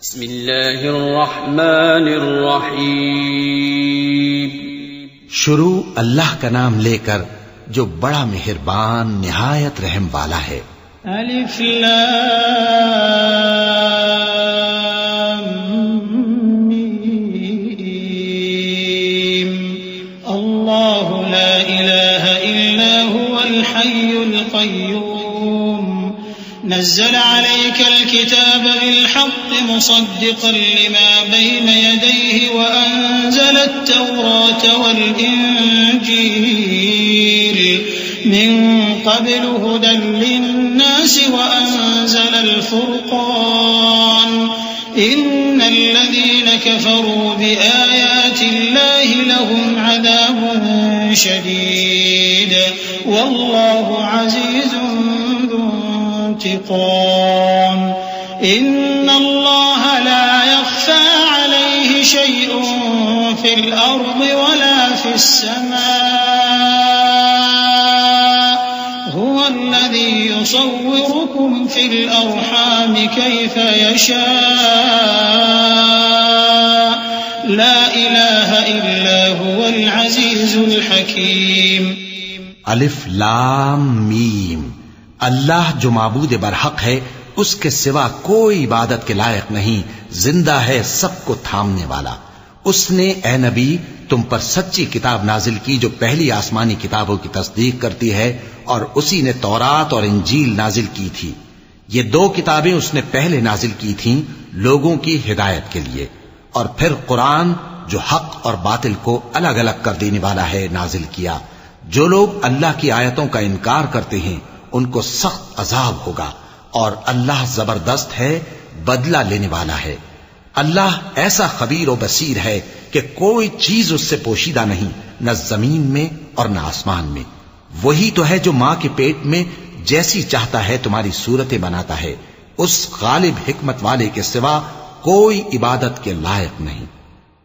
بسم اللہ الرحمن الرحیم. شروع اللہ کا نام لے کر جو بڑا مہربان نہایت رحم والا ہے. الف لام میم. اللہ لا الہ الا هو الحی القیوم نزل عليك الكتاب بالحق مصدقا لما بين يديه وأنزل التوراة والإنجيل من قبل هدى للناس وأنزل الفرقان إن الذين كفروا بآيات الله لهم عذاب شديد والله عزيز انتقام. إن الله لا يخفى عليه شيء في الأرض ولا في السماء هو الذي يصوركم في الأرحام كيف يشاء لا إله إلا هو العزيز الحكيم. الف لام میم. اللہ جو معبود برحق ہے اس کے سوا کوئی عبادت کے لائق نہیں، زندہ ہے سب کو تھامنے والا. اس نے اے نبی تم پر سچی کتاب نازل کی جو پہلی آسمانی کتابوں کی تصدیق کرتی ہے، اور اسی نے تورات اور انجیل نازل کی تھی. یہ دو کتابیں اس نے پہلے نازل کی تھیں لوگوں کی ہدایت کے لیے، اور پھر قرآن جو حق اور باطل کو الگ الگ کر دینے والا ہے نازل کیا. جو لوگ اللہ کی آیتوں کا انکار کرتے ہیں ان کو سخت عذاب ہوگا، اور اللہ زبردست ہے، بدلہ لینے والا ہے. اللہ ایسا خبیر و بصیر ہے کہ کوئی چیز اس سے پوشیدہ نہیں، نہ زمین میں اور نہ آسمان میں. وہی تو ہے جو ماں کے پیٹ میں جیسی چاہتا ہے تمہاری صورتیں بناتا ہے. اس غالب حکمت والے کے سوا کوئی عبادت کے لائق نہیں.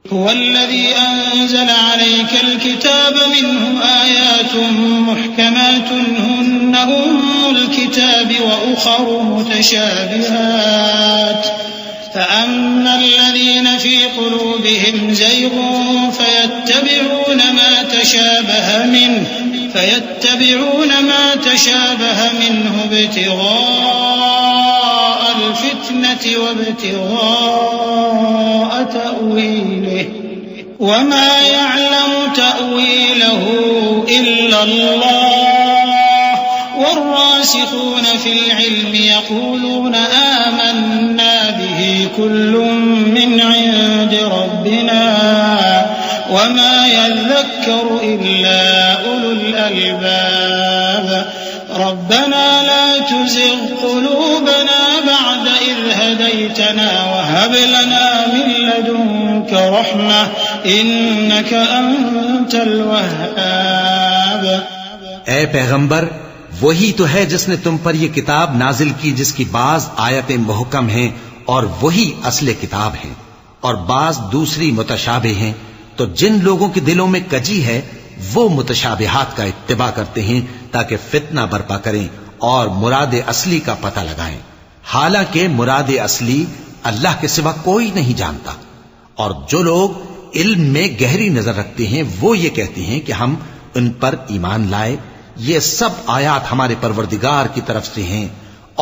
هو الذي أنزل عليك الكتاب منه آيات محكمات هن أم الكتاب وأخر متشابهات فأما الذين في قلوبهم زيغ فيتبعون ما تشابه منه ابتغاء الفتنة وابتغاء تأويله وما يعلم تأويله إلا الله والراسخون في العلم يقولون آمنا به كل من عند ربنا وما يذكر إلا أولو الألباب. ربنا لا تزغ قلوبنا بعد إذ هديتنا وهب لنا من لدنك رحمة إنك أنت الوهاب. اے پیغمبر، وہی تو ہے جس نے تم پر یہ کتاب نازل کی جس کی بعض آیتیں محکم ہیں اور وہی اصل کتاب ہیں، اور بعض دوسری متشابہ ہیں. تو جن لوگوں کے دلوں میں کجی ہے وہ متشابہات کا اتباع کرتے ہیں تاکہ فتنہ برپا کریں اور مراد اصلی کا پتہ لگائیں، حالانکہ مراد اصلی اللہ کے سوا کوئی نہیں جانتا. اور جو لوگ علم میں گہری نظر رکھتے ہیں وہ یہ کہتے ہیں کہ ہم ان پر ایمان لائے. یہ سب آیات ہمارے پروردگار کی طرف سے ہیں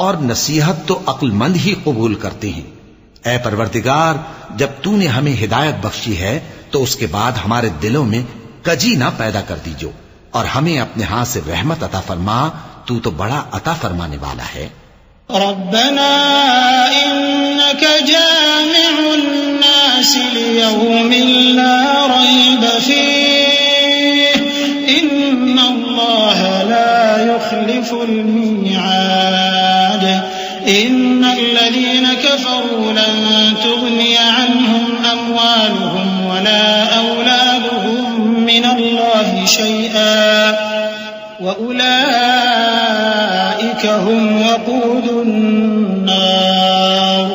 اور نصیحت تو عقل مند ہی قبول کرتے ہیں. اے پروردگار، جب تو نے ہمیں ہدایت بخشی ہے تو اس کے بعد ہمارے دلوں میں کجی نہ پیدا کر دیجو، اور ہمیں اپنے ہاتھ سے رحمت عطا فرما، تو بڑا عطا فرمانے والا ہے. ربنا إنك جامع الناس ليوم لا ريب فيه إن الله لا يخلف الميعاد. إن الذين كفروا لن تغني عنهم أموالهم ولا أولادهم من الله شيئا وأولئك هم وقود النار.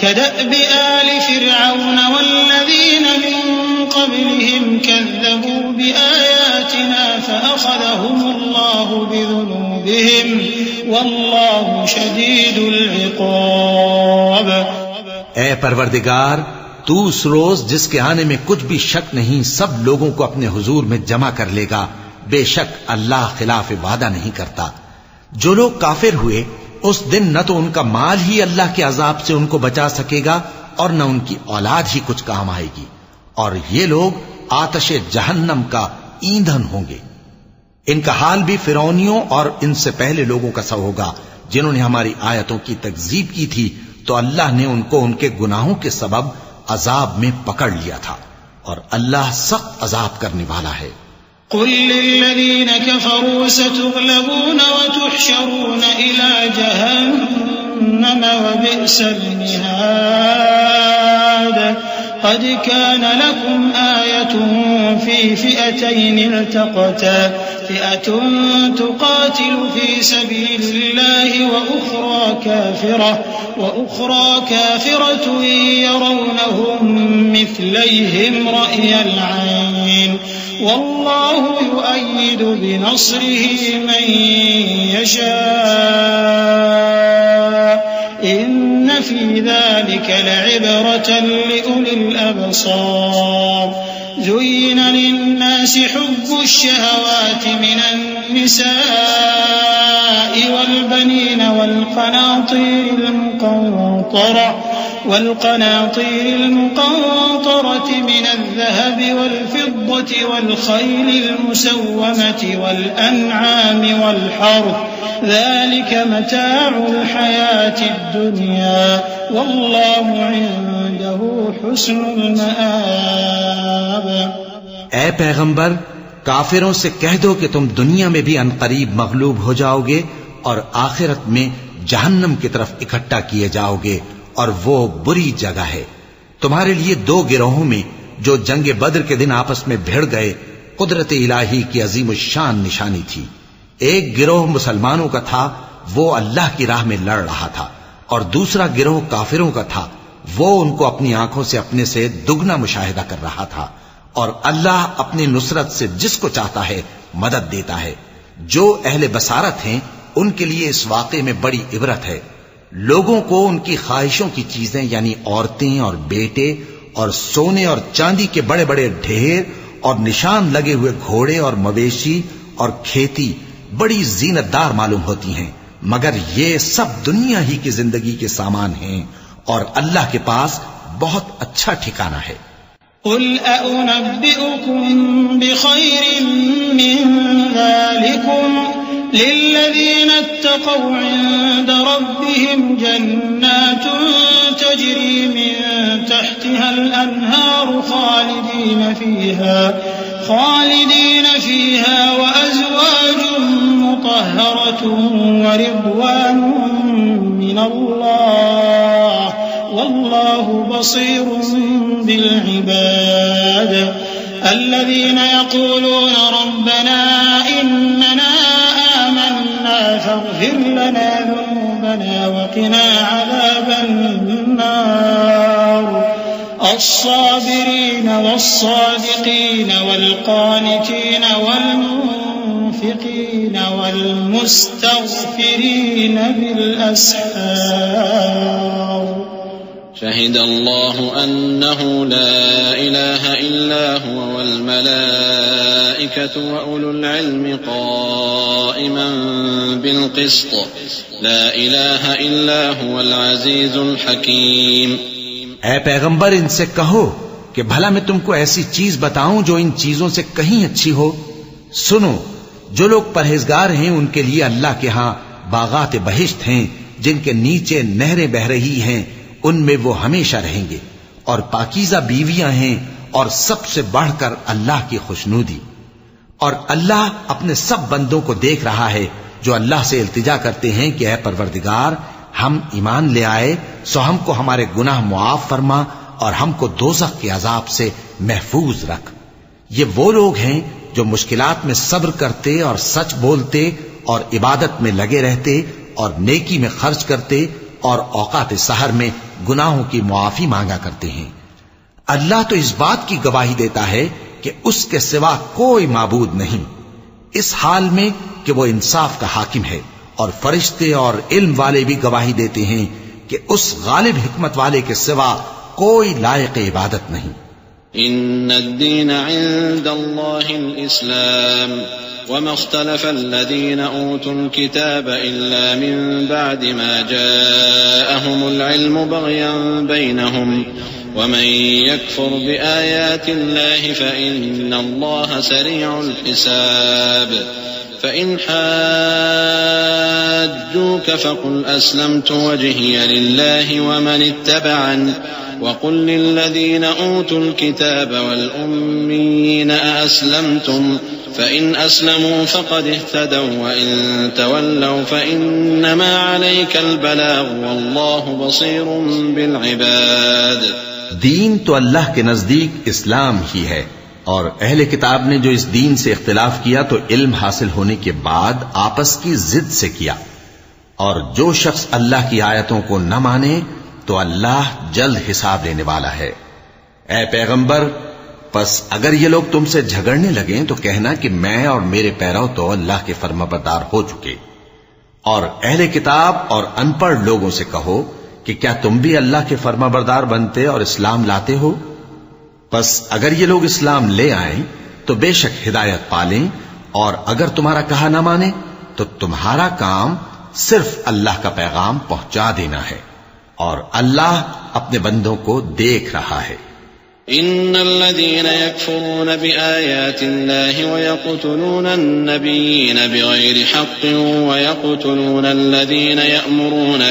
كدأب آل فرعون والذين من قبلهم كذبوا بآياتنا فأخذهم الله بذنوبهم والله شديد العقاب. اے پروردگار، تو اس روز جس کے آنے میں کچھ بھی شک نہیں سب لوگوں کو اپنے حضور میں جمع کر لے گا، بے شک اللہ خلاف وعدہ نہیں کرتا۔ جو لوگ کافر ہوئے اس دن نہ تو ان کا مال ہی اللہ کے عذاب سے ان کو بچا سکے گا اور نہ ان کی اولاد ہی کچھ کام آئے گی، اور یہ لوگ آتش جہنم کا ایندھن ہوں گے۔ ان کا حال بھی فرعونیوں اور ان سے پہلے لوگوں کا سا ہوگا جنہوں نے ہماری آیتوں کی تکذیب کی تھی، تو اللہ نے ان کو ان کے گناہوں کے سبب عذاب میں پکڑ لیا تھا، اور اللہ سخت عذاب کرنے والا ہے۔ قل للذين كفروا ستغلبون وتحشرون إلى جهنم وبئس المهاد قد كان لكم آية في فئتين التقتا فئة تقاتل في سبيل الله وأخرى كافرة يرونهم مثليهم رأي العين والله يؤيد بنصره من يشاء إن في ذلك لعبرة لأولي الأبصار زين للناس حب الشهوات من النساء والبنين والقناطير المقنطرة من الذهب والفضة والخيل المسومة والأنعام والحرث ذلك متاع الحياة الدنيا والله عنده حسن المآب۔ اے پیغمبر، کافروں سے کہہ دو کہ تم دنیا میں بھی عنقریب مغلوب ہو جاؤ گے اور آخرت میں جہنم کی طرف اکٹھا کیے جاؤ گے، اور وہ بری جگہ ہے۔ تمہارے لیے دو گروہوں میں جو جنگ بدر کے دن آپس میں بھیڑ گئے قدرت الہی کی عظیم الشان نشانی تھی۔ ایک گروہ مسلمانوں کا تھا، وہ اللہ کی راہ میں لڑ رہا تھا، اور دوسرا گروہ کافروں کا تھا، وہ ان کو اپنی آنکھوں سے اپنے سے دگنا مشاہدہ کر رہا تھا۔ اور اللہ اپنی نصرت سے جس کو چاہتا ہے مدد دیتا ہے۔ جو اہل بصارت ہیں ان کے لیے اس واقعے میں بڑی عبرت ہے۔ لوگوں کو ان کی خواہشوں کی چیزیں یعنی عورتیں اور بیٹے اور سونے اور چاندی کے بڑے بڑے ڈھیر اور نشان لگے ہوئے گھوڑے اور مویشی اور کھیتی بڑی زینت دار معلوم ہوتی ہیں، مگر یہ سب دنیا ہی کی زندگی کے سامان ہیں، اور اللہ کے پاس بہت اچھا ٹھکانہ ہے۔ قل أأنبئكم بخير من ذلكم للذين اتقوا عند ربهم جنات تجري من تحتها الأنهار خالدين فيها وأزواج مطهرة ورضوان من الله والله بصير بالعباد الذين يقولون ربنا إننا آمنا فاغفر لنا ذنوبنا وقنا عذاب النار الصابرين والصادقين والقانتين والمنفقين والمستغفرين بالأسحار شهد الله أنه لا إله إلا هو والملائكة وأولو العلم قائما بالقسط لا إله إلا هو العزيز الحكيم۔ اے پیغمبر، ان سے کہو کہ بھلا میں تم کو ایسی چیز بتاؤں جو ان چیزوں سے کہیں اچھی ہو۔ سنو، جو لوگ پرہیزگار ہیں ان کے لیے اللہ کے ہاں باغات بہشت ہیں جن کے نیچے نہریں بہ رہی ہیں، ان میں وہ ہمیشہ رہیں گے، اور پاکیزہ بیویاں ہیں، اور سب سے بڑھ کر اللہ کی خوشنودی۔ اور اللہ اپنے سب بندوں کو دیکھ رہا ہے جو اللہ سے التجا کرتے ہیں کہ اے پروردگار، ہم ایمان لے آئے سو ہم کو ہمارے گناہ معاف فرما اور ہم کو دوزخ کے عذاب سے محفوظ رکھ۔ یہ وہ لوگ ہیں جو مشکلات میں صبر کرتے اور سچ بولتے اور عبادت میں لگے رہتے اور نیکی میں خرچ کرتے اور اوقات سحر میں گناہوں کی معافی مانگا کرتے ہیں۔ اللہ تو اس بات کی گواہی دیتا ہے کہ اس کے سوا کوئی معبود نہیں، اس حال میں کہ وہ انصاف کا حاکم ہے، اور فرشتے اور علم والے بھی گواہی دیتے ہیں کہ اس غالب حکمت والے کے سوا کوئی لائق عبادت نہیں۔ إن الدين عند الله الإسلام وما اختلف الذين أوتوا الكتاب إلا من بعد ما جاءهم العلم بغيا بينهم ومن يكفر بآيات الله فإن الله سريع الحساب فإن حاجوك فقل أسلمت وجهي لله ومن اتبعني وقل للذين أوتوا الكتاب والأميين أأسلمتم فإن أسلموا فقد اهتدوا وإن تولوا فإنما عليك البلاغ والله بصير بالعباد۔ دین تو اللہ کے نزدیک اسلام ہی ہے، اور اہل کتاب نے جو اس دین سے اختلاف کیا تو علم حاصل ہونے کے بعد آپس کی ضد سے کیا، اور جو شخص اللہ کی آیتوں کو نہ مانے تو اللہ جلد حساب لینے والا ہے۔ اے پیغمبر، پس اگر یہ لوگ تم سے جھگڑنے لگیں تو کہنا کہ میں اور میرے پیرو تو اللہ کے فرمانبردار ہو چکے، اور اہل کتاب اور ان پڑھ لوگوں سے کہو کہ کیا تم بھی اللہ کے فرمانبردار بنتے اور اسلام لاتے ہو؟ پس اگر یہ لوگ اسلام لے آئیں تو بے شک ہدایت پالیں، اور اگر تمہارا کہا نہ مانے تو تمہارا کام صرف اللہ کا پیغام پہنچا دینا ہے، اور اللہ اپنے بندوں کو دیکھ رہا ہے۔ إن الذين يكفرون بآيات الله ويقتلون النبيين بغير حق ويقتلون الذين يأمرون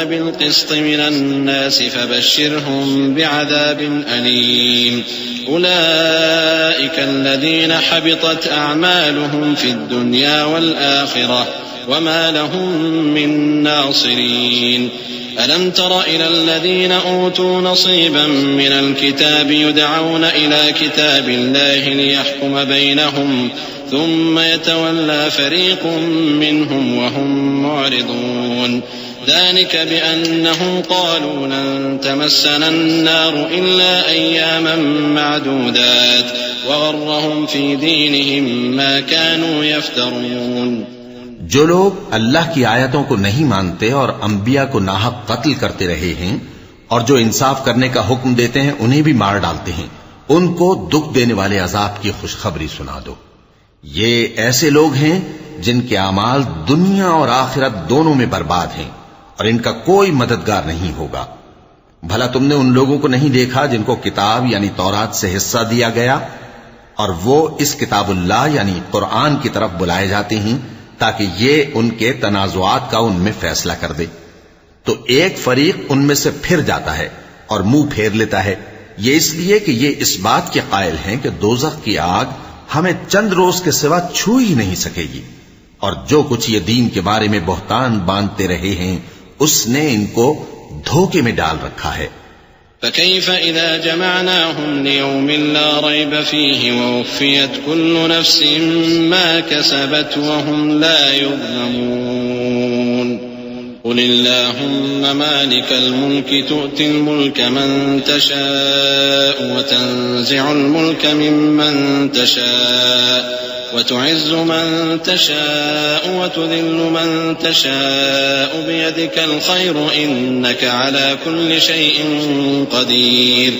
بالقسط من الناس فبشرهم بعذاب أليم أولئك الذين حبطت أعمالهم في الدنيا والآخرة وما لهم من ناصرين ألم تر إلى الذين أوتوا نصيبا من الكتاب يدعون إلى كتاب الله ليحكم بينهم ثم يتولى فريق منهم وهم معرضون ذلك بأنهم قالوا لن تمسنا النار إلا أياما معدودات وغرهم في دينهم ما كانوا يفترون۔ جو لوگ اللہ کی آیتوں کو نہیں مانتے اور انبیاء کو ناحق قتل کرتے رہے ہیں اور جو انصاف کرنے کا حکم دیتے ہیں انہیں بھی مار ڈالتے ہیں، ان کو دکھ دینے والے عذاب کی خوشخبری سنا دو۔ یہ ایسے لوگ ہیں جن کے اعمال دنیا اور آخرت دونوں میں برباد ہیں اور ان کا کوئی مددگار نہیں ہوگا۔ بھلا تم نے ان لوگوں کو نہیں دیکھا جن کو کتاب یعنی تورات سے حصہ دیا گیا اور وہ اس کتاب اللہ یعنی قرآن کی طرف بلائے جاتے ہیں تاکہ یہ ان کے تنازعات کا ان میں فیصلہ کر دے، تو ایک فریق ان میں سے پھر جاتا ہے اور منہ پھیر لیتا ہے، یہ اس لیے کہ یہ اس بات کے قائل ہیں کہ دوزخ کی آگ ہمیں چند روز کے سوا چھو ہی نہیں سکے گی، اور جو کچھ یہ دین کے بارے میں بہتان باندھتے رہے ہیں اس نے ان کو دھوکے میں ڈال رکھا ہے۔ فكيف إذا جمعناهم ليوم لا ريب فيه ووفيت كل نفس ما كسبت وهم لا يظلمون قل اللهم مالك الملك تؤتي الملك من تشاء وتنزع الملك ممن تشاء وتعز من تشاء وتذل من تشاء بيدك الخير إنك على كل شيء قدير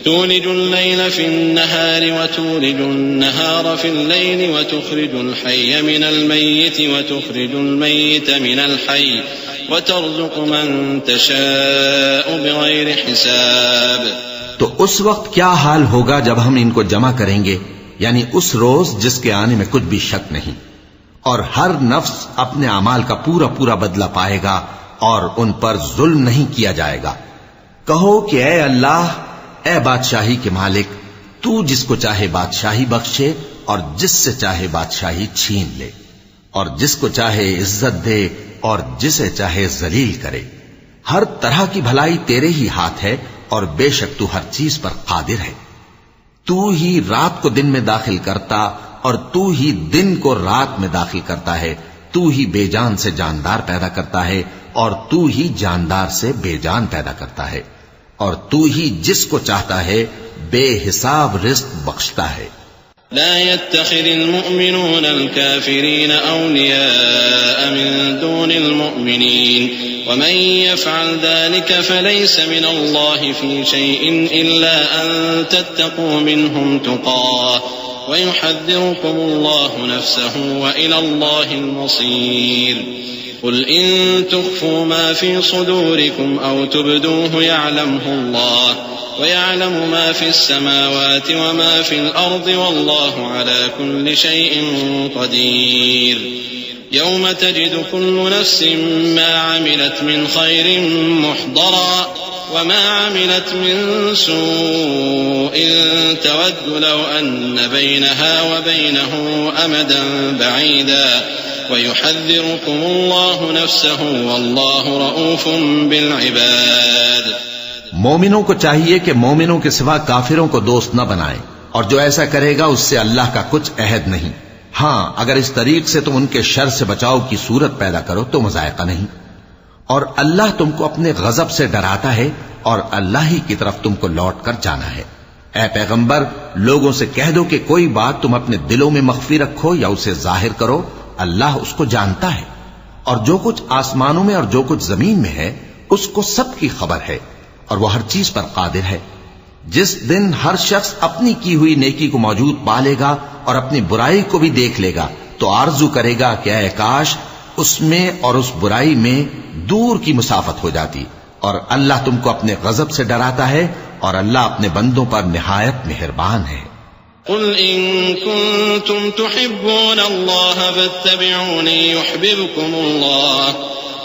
تولج الليل في النهار وتولج النهار في الليل وتخرج الحي من الميت وتخرج الميت من الحي وترزق من تشاء بغير حساب۔ تو اس وقت کیا حال ہوگا جب ہم ان کو جمع کریں گے، یعنی اس روز جس کے آنے میں کچھ بھی شک نہیں، اور ہر نفس اپنے اعمال کا پورا پورا بدلہ پائے گا اور ان پر ظلم نہیں کیا جائے گا۔ کہو کہ اے اللہ، اے بادشاہی کے مالک، تو جس کو چاہے بادشاہی بخشے اور جس سے چاہے بادشاہی چھین لے، اور جس کو چاہے عزت دے اور جسے چاہے ذلیل کرے۔ ہر طرح کی بھلائی تیرے ہی ہاتھ ہے اور بے شک تو ہر چیز پر قادر ہے۔ تو ہی رات کو دن میں داخل کرتا اور تو ہی دن کو رات میں داخل کرتا ہے، تو ہی بے جان سے جاندار پیدا کرتا ہے اور تو ہی جاندار سے بے جان پیدا کرتا ہے، اور تو ہی جس کو چاہتا ہے بے حساب رزق بخشتا ہے۔ لا يتخذ المؤمنون الكافرين أولياء من دون المؤمنين ومن يفعل ذلك فليس من الله في شيء إلا أن تتقوا منهم تقاه ويحذركم الله نفسه وإلى الله المصير قل إن تخفوا ما في صدوركم أو تبدوه يعلمه الله ويعلم ما في السماوات وما في الأرض والله على كل شيء قدير يوم تجد كل نفس ما عملت من خير محضرا وما عملت من سوء تود لو أن بينها وبينه أمدا بعيدا ويحذركم الله نفسه والله رؤوف بالعباد. مومنوں کو چاہیے کہ مومنوں کے سوا کافروں کو دوست نہ بنائیں، اور جو ایسا کرے گا اس سے اللہ کا کچھ عہد نہیں. ہاں اگر اس طریق سے تم ان کے شر سے بچاؤ کی صورت پیدا کرو تو مذائقہ نہیں. اور اللہ تم کو اپنے غضب سے ڈراتا ہے اور اللہ ہی کی طرف تم کو لوٹ کر جانا ہے. اے پیغمبر لوگوں سے کہہ دو کہ کوئی بات تم اپنے دلوں میں مخفی رکھو یا اسے ظاہر کرو، اللہ اس کو جانتا ہے، اور جو کچھ آسمانوں میں اور جو کچھ زمین میں ہے اس کو سب کی خبر ہے اور وہ ہر چیز پر قادر ہے. جس دن ہر شخص اپنی کی ہوئی نیکی کو موجود پا لے گا اور اپنی برائی کو بھی دیکھ لے گا تو آرزو کرے گا کہ اے کاش اس میں اور اس برائی میں دور کی مسافت ہو جاتی. اور اللہ تم کو اپنے غضب سے ڈراتا ہے اور اللہ اپنے بندوں پر نہایت مہربان ہے. قل إن كنتم تحبون الله فاتبعوني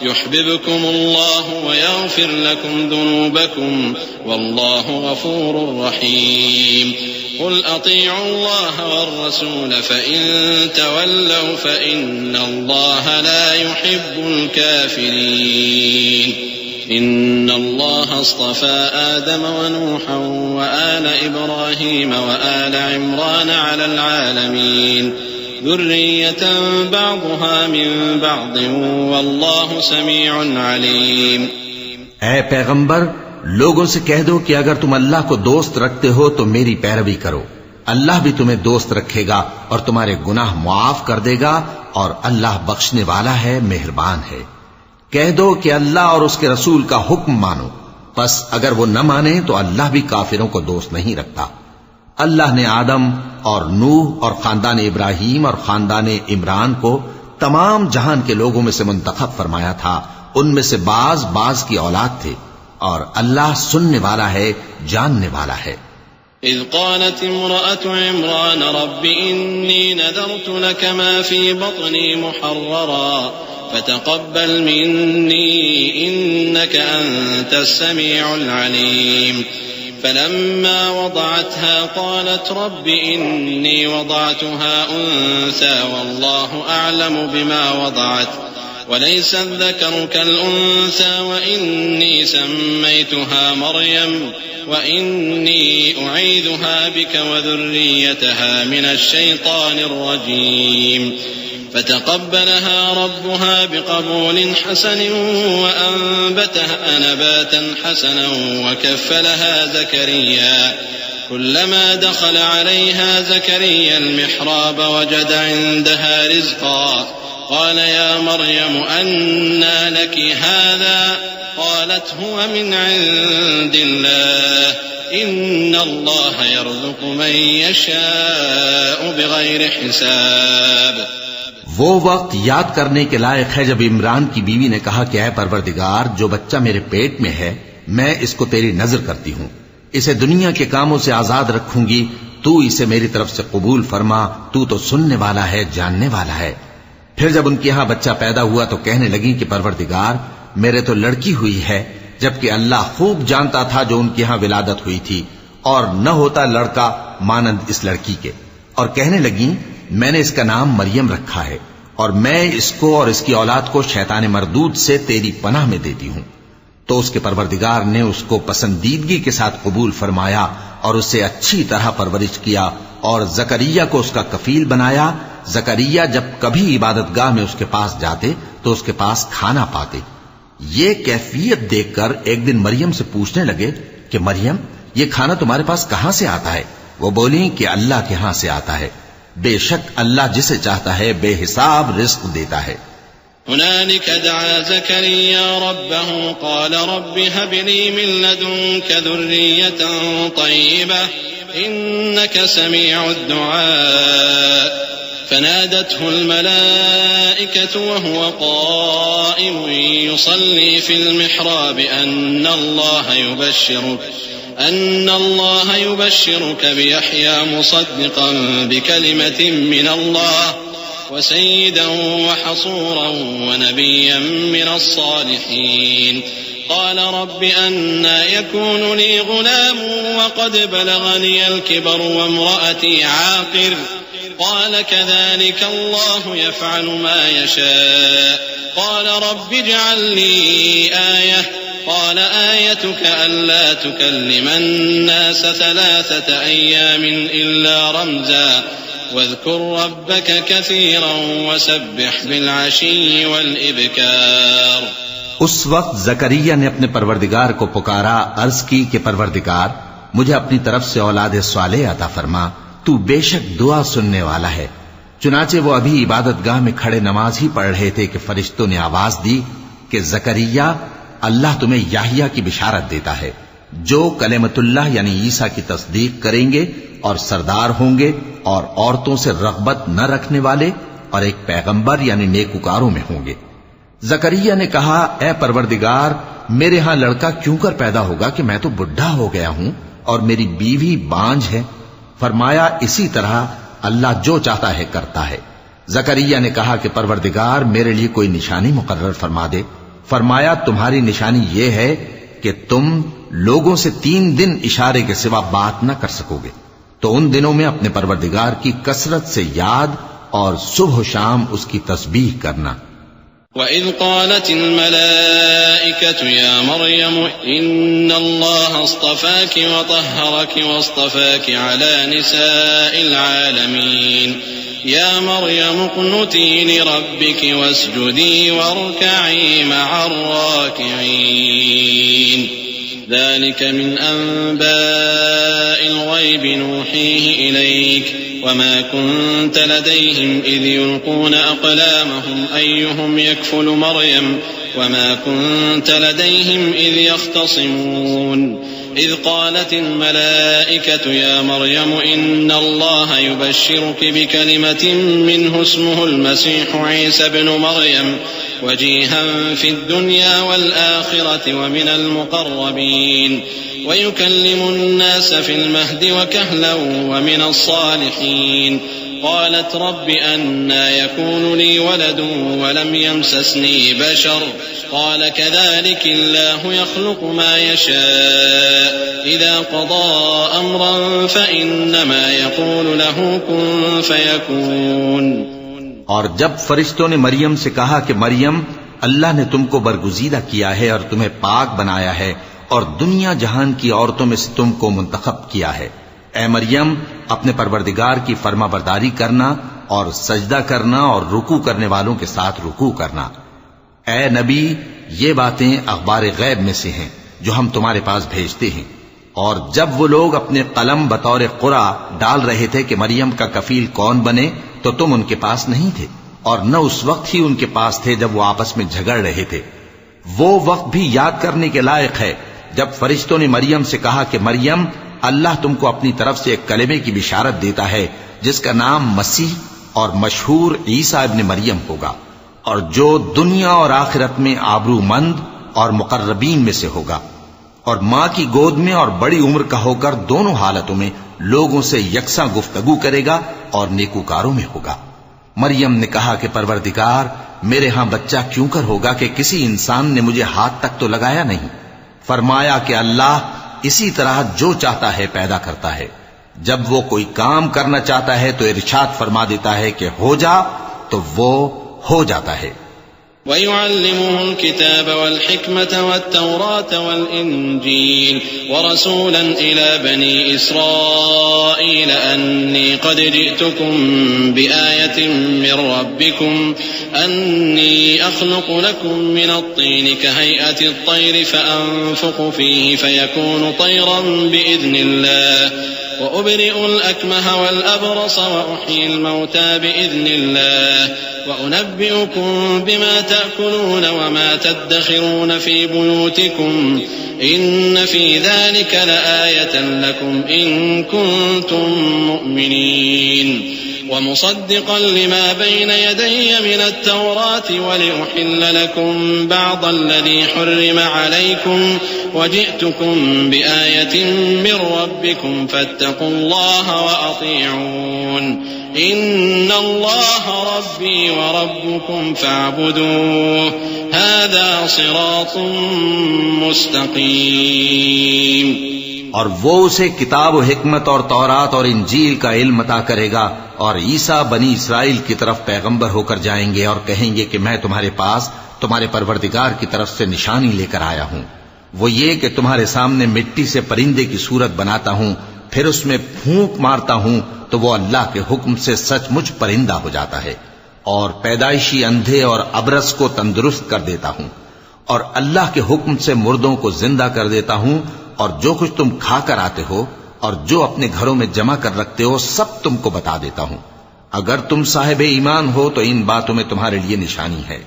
يحببكم الله ويغفر لكم ذنوبكم والله غفور رحيم. قل أطيعوا الله والرسول فإن تولوا فإن الله لا يحب الكافرين. إن الله اصطفى آدم ونوحا وآل إبراهيم وآل عمران على العالمين ذرية بعضها من بعض والله سميع عليم. اے پیغمبر لوگوں سے کہہ دو کہ اگر تم اللہ کو دوست رکھتے ہو تو میری پیروی کرو، اللہ بھی تمہیں دوست رکھے گا اور تمہارے گناہ معاف کر دے گا اور اللہ بخشنے والا ہے، مہربان ہے. کہہ دو کہ اللہ اور اس کے رسول کا حکم مانو، پس اگر وہ نہ مانے تو اللہ بھی کافروں کو دوست نہیں رکھتا. اللہ نے آدم اور نوح اور خاندان ابراہیم اور خاندان عمران کو تمام جہان کے لوگوں میں سے منتخب فرمایا تھا. ان میں سے بعض کی اولاد تھے، اور اللہ سننے والا ہے، جاننے والا ہے. إذ قالت امرأة عمران رب إني نذرت لك ما في بطني محررا فتقبل مني إنك أنت السميع العليم. فلما وضعتها قالت رب إني وضعتها أنثى والله أعلم بما وضعت وليس الذكر كالأنثى وإني سميتها مريم وإني أعيذها بك وذريتها من الشيطان الرجيم. فتقبلها ربها بقبول حسن وأنبتها نباتا حسنا وكفلها زكريا. كلما دخل عليها زكريا المحراب وجد عندها رزقا قال يا مريم أنى لك هذا قالت هو من عند الله إن الله يرزق من يشاء بغير حساب. وہ وقت یاد کرنے کے لائق ہے جب عمران کی بیوی نے کہا کہ اے پروردگار جو بچہ میرے پیٹ میں ہے میں اس کو تیری نظر کرتی ہوں، اسے دنیا کے کاموں سے آزاد رکھوں گی، تو اسے میری طرف سے قبول فرما، تو سننے والا ہے، جاننے والا ہے. پھر جب ان کے ہاں بچہ پیدا ہوا تو کہنے لگی کہ پروردگار میرے تو لڑکی ہوئی ہے، جبکہ اللہ خوب جانتا تھا جو ان کے ہاں ولادت ہوئی تھی، اور نہ ہوتا لڑکا مانند اس لڑکی کے. اور کہنے لگی میں نے اس کا نام مریم رکھا ہے اور میں اس کو اور اس کی اولاد کو شیطان مردود سے تیری پناہ میں دیتی ہوں. تو اس کے پروردگار نے اس کو پسندیدگی کے ساتھ قبول فرمایا اور اسے اچھی طرح پرورش کیا اور زکریا کو اس کا کفیل بنایا. زکریا جب کبھی عبادت گاہ میں اس کے پاس جاتے تو اس کے پاس کھانا پاتے. یہ کیفیت دیکھ کر ایک دن مریم سے پوچھنے لگے کہ مریم یہ کھانا تمہارے پاس کہاں سے آتا ہے؟ وہ بولیں کہ اللہ کے ہاں سے آتا ہے، بے شک اللہ جسے چاہتا ہے بے حساب رزق دیتا ہے۔ هنالك دعا زكريا ربه قال رب هب لي من لدنك ذرية طيبة إنك سميع الدعاء فنادته الملائكة وهو قائم يصلي في المحراب أن الله يبشرك بيحيى مصدقا بكلمة من الله وسيدا وحصورا ونبيا من الصالحين قال رب أنى يكون لي غلام وقد بلغني الكبر وامرأتي عاقر قال كذلك الله يفعل ما يشاء قال رب اجعل لي آية قال آيتك ألا تكلم الناس 3 أيام إلا رمزا واذكر ربك كثيرا وسبح بالعشي والإبكار۔ اس وقت زکریا نے اپنے پروردگار کو پکارا، عرض کی کہ پروردگار مجھے اپنی طرف سے اولاد صالح عطا فرما، تو بے شک دعا سننے والا ہے۔ چنانچہ وہ ابھی عبادت گاہ میں کھڑے نماز ہی پڑھ رہے تھے کہ فرشتوں نے آواز دی کہ زکریا اللہ تمہیں یحییٰ کی بشارت دیتا ہے جو کلمت اللہ یعنی عیسیٰ کی تصدیق کریں گے اور سردار ہوں گے اور عورتوں سے رغبت نہ رکھنے والے اور ایک پیغمبر یعنی نیکوکاروں میں ہوں گے۔ زکریا نے کہا اے پروردگار میرے ہاں لڑکا کیوں کر پیدا ہوگا کہ میں تو بڈھا ہو گیا ہوں اور میری بیوی بانجھ ہے۔ فرمایا اسی طرح اللہ جو چاہتا ہے کرتا ہے۔ زکریا نے کہا کہ پروردگار میرے لیے کوئی نشانی مقرر فرما دے۔ فرمایا تمہاری نشانی یہ ہے کہ تم لوگوں سے 3 دن اشارے کے سوا بات نہ کر سکو گے، تو ان دنوں میں اپنے پروردگار کی کثرت سے یاد اور صبح و شام اس کی تسبیح کرنا۔ وَإِذْ قَالَتِ الْمَلَائِكَةُ يَا مَرْيَمُ إِنَّ اللَّهَ اصْطَفَاكِ وَطَهَّرَكِ وَاصْطَفَاكِ عَلَى نِسَاءِ الْعَالَمِينَ يَا مَرْيَمُ اقْنُتِي لِرَبِّكِ وَاسْجُدِي وَارْكَعِي مَعَ الرَّاكِعِينَ ذلك من أنباء الغيب نوحيه إليك وما كنت لديهم إذ يلقون أقلامهم أيهم يكفل مريم وما كنت لديهم إذ يختصمون إذ قالت الملائكة يا مريم إن الله يبشرك بكلمة منه اسمه المسيح عيسى بن مريم وجيها في الدنيا والآخرة ومن المقربين ويكلم الناس في المهد وكهلا ومن الصالحين قالت رب أنى يكون لي ولد ولم يمسسني بشر قال كذلك الله يخلق ما يشاء إذا قضى أمرا فإنما يقول له كن فيكون۔ اور جب فرشتوں نے مریم سے کہا کہ مریم اللہ نے تم کو برگزیدہ کیا ہے اور تمہیں پاک بنایا ہے اور دنیا جہان کی عورتوں میں سے تم کو منتخب کیا ہے، اے مریم اپنے پروردگار کی فرما برداری کرنا اور سجدہ کرنا اور رکوع کرنے والوں کے ساتھ رکوع کرنا۔ اے نبی یہ باتیں اخبار غیب میں سے ہیں جو ہم تمہارے پاس بھیجتے ہیں۔ اور جب وہ لوگ اپنے قلم بطور قرعہ ڈال رہے تھے کہ مریم کا کفیل کون بنے تو تم ان کے پاس نہیں تھے اور نہ اس وقت ہی ان کے پاس تھے جب وہ آپس میں جھگڑ رہے تھے۔ وہ وقت بھی یاد کرنے کے لائق ہے جب فرشتوں نے مریم سے کہا کہ مریم اللہ تم کو اپنی طرف سے ایک کلمے کی بشارت دیتا ہے جس کا نام مسیح اور مشہور عیسیٰ ابن مریم ہوگا، اور جو دنیا اور آخرت میں آبرو مند اور مقربین میں سے ہوگا، اور ماں کی گود میں اور بڑی عمر کا ہو کر دونوں حالتوں میں لوگوں سے یکساں گفتگو کرے گا اور نیکوکاروں میں ہوگا۔ مریم نے کہا کہ پروردگار میرے ہاں بچہ کیوں کر ہوگا کہ کسی انسان نے مجھے ہاتھ تک تو لگایا نہیں۔ فرمایا کہ اللہ اسی طرح جو چاہتا ہے پیدا کرتا ہے، جب وہ کوئی کام کرنا چاہتا ہے تو ارشاد فرما دیتا ہے کہ ہو جا تو وہ ہو جاتا ہے۔ وَيُعَلِّمُهُ الْكِتَابَ وَالْحِكْمَةَ وَالتَّوْرَاةَ وَالْإِنْجِيلَ وَرَسُولًا إِلَى بَنِي إِسْرَائِيلَ أَنِّي قَدْ جِئْتُكُمْ بِآيَةٍ مِّن رَّبِّكُمْ أَنِّي أَخْلُقُ لَكُم مِّنَ الطِّينِ كَهَيْئَةِ الطَّيْرِ فَأَنفُخُ فِيهِ فَيَكُونُ طَيْرًا بِإِذْنِ اللَّهِ وأبرئ الأكمه والأبرص وأحيي الموتى بإذن الله وأنبئكم بما تأكلون وما تدخرون في بيوتكم إن في ذلك لآية لكم إن كنتم مؤمنين ومصدقا لما بين يدي من التوراة ولأحل لكم بعض الذي حرم عليكم وجئتكم بآية من ربكم فاتقوا الله وأطيعون إن الله ربي وربكم فاعبدوه هذا صراط مستقيم. اور وہ اسے کتاب و حکمت اور تورات اور انجیل کا علم عطا کرے گا، اور عیسیٰ بنی اسرائیل کی طرف پیغمبر ہو کر جائیں گے اور کہیں گے کہ میں تمہارے پاس تمہارے پروردگار کی طرف سے نشانی لے کر آیا ہوں، وہ یہ کہ تمہارے سامنے مٹی سے پرندے کی صورت بناتا ہوں، پھر اس میں پھونک مارتا ہوں تو وہ اللہ کے حکم سے سچ مچ پرندہ ہو جاتا ہے، اور پیدائشی اندھے اور ابرص کو تندرست کر دیتا ہوں، اور اللہ کے حکم سے مردوں کو زندہ کر دیتا ہوں، اور جو کچھ تم کھا کر آتے ہو اور جو اپنے گھروں میں جمع کر رکھتے ہو سب تم کو بتا دیتا ہوں. اگر تم صاحب ایمان ہو تو ان باتوں میں تمہارے لیے نشانی ہے،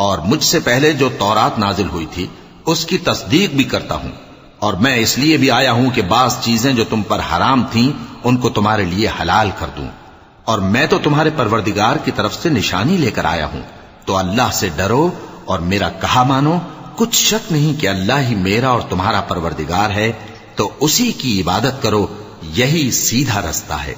اور مجھ سے پہلے جو تورات نازل ہوئی تھی اس کی تصدیق بھی کرتا ہوں، اور میں اس لیے بھی آیا ہوں کہ بعض چیزیں جو تم پر حرام تھیں ان کو تمہارے لیے حلال کر دوں، اور میں تو تمہارے پروردگار کی طرف سے نشانی لے کر آیا ہوں. تو اللہ سے ڈرو اور میرا کہا مانو، کچھ شک نہیں کہ اللہ ہی میرا اور تمہارا پروردگار ہے، تو اسی کی عبادت کرو، یہی سیدھا رستہ ہے.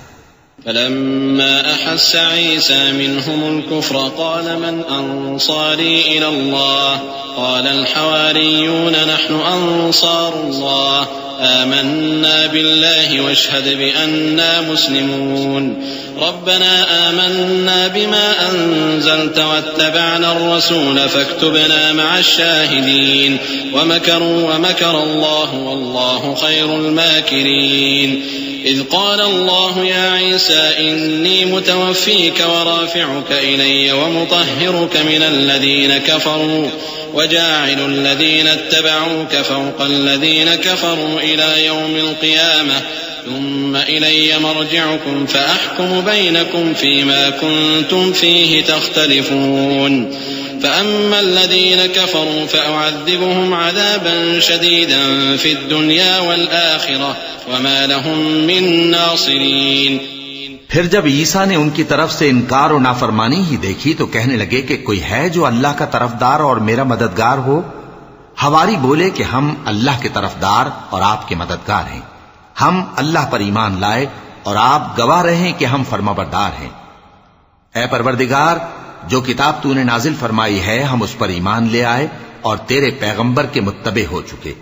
فلما أحس عيسى منهم الكفر قال من أنصاري إلى الله قال الحواريون نحن أنصار الله آمنا بالله واشهد بأننا مسلمون ربنا آمنا بما أنزلت واتبعنا الرسول فاكتبنا مع الشاهدين ومكروا ومكر الله والله خير الماكرين إذ قال الله يا عيسى إني متوفيك ورافعك إلي ومطهرك من الذين كفروا وجاعل الذين اتبعوك فوق الذين كفروا إلى يوم القيامة ثم إلي مرجعكم فأحكم بينكم فيما كنتم فيه تختلفون فأما الذين كفروا فأعذبهم عذابا شديدا في الدنيا والآخرة وما لهم من ناصرين. پھر جب عیسیٰ نے ان کی طرف سے انکار و نافرمانی ہی دیکھی تو کہنے لگے کہ کوئی ہے جو اللہ کا طرفدار اور میرا مددگار ہو؟ حواری بولے کہ ہم اللہ کے طرفدار اور آپ کے مددگار ہیں، ہم اللہ پر ایمان لائے اور آپ گواہ رہیں کہ ہم فرمانبردار ہیں. اے پروردگار، جو کتاب تو نے نازل فرمائی ہے ہم اس پر ایمان لے آئے اور تیرے پیغمبر کے متبع ہو چکے.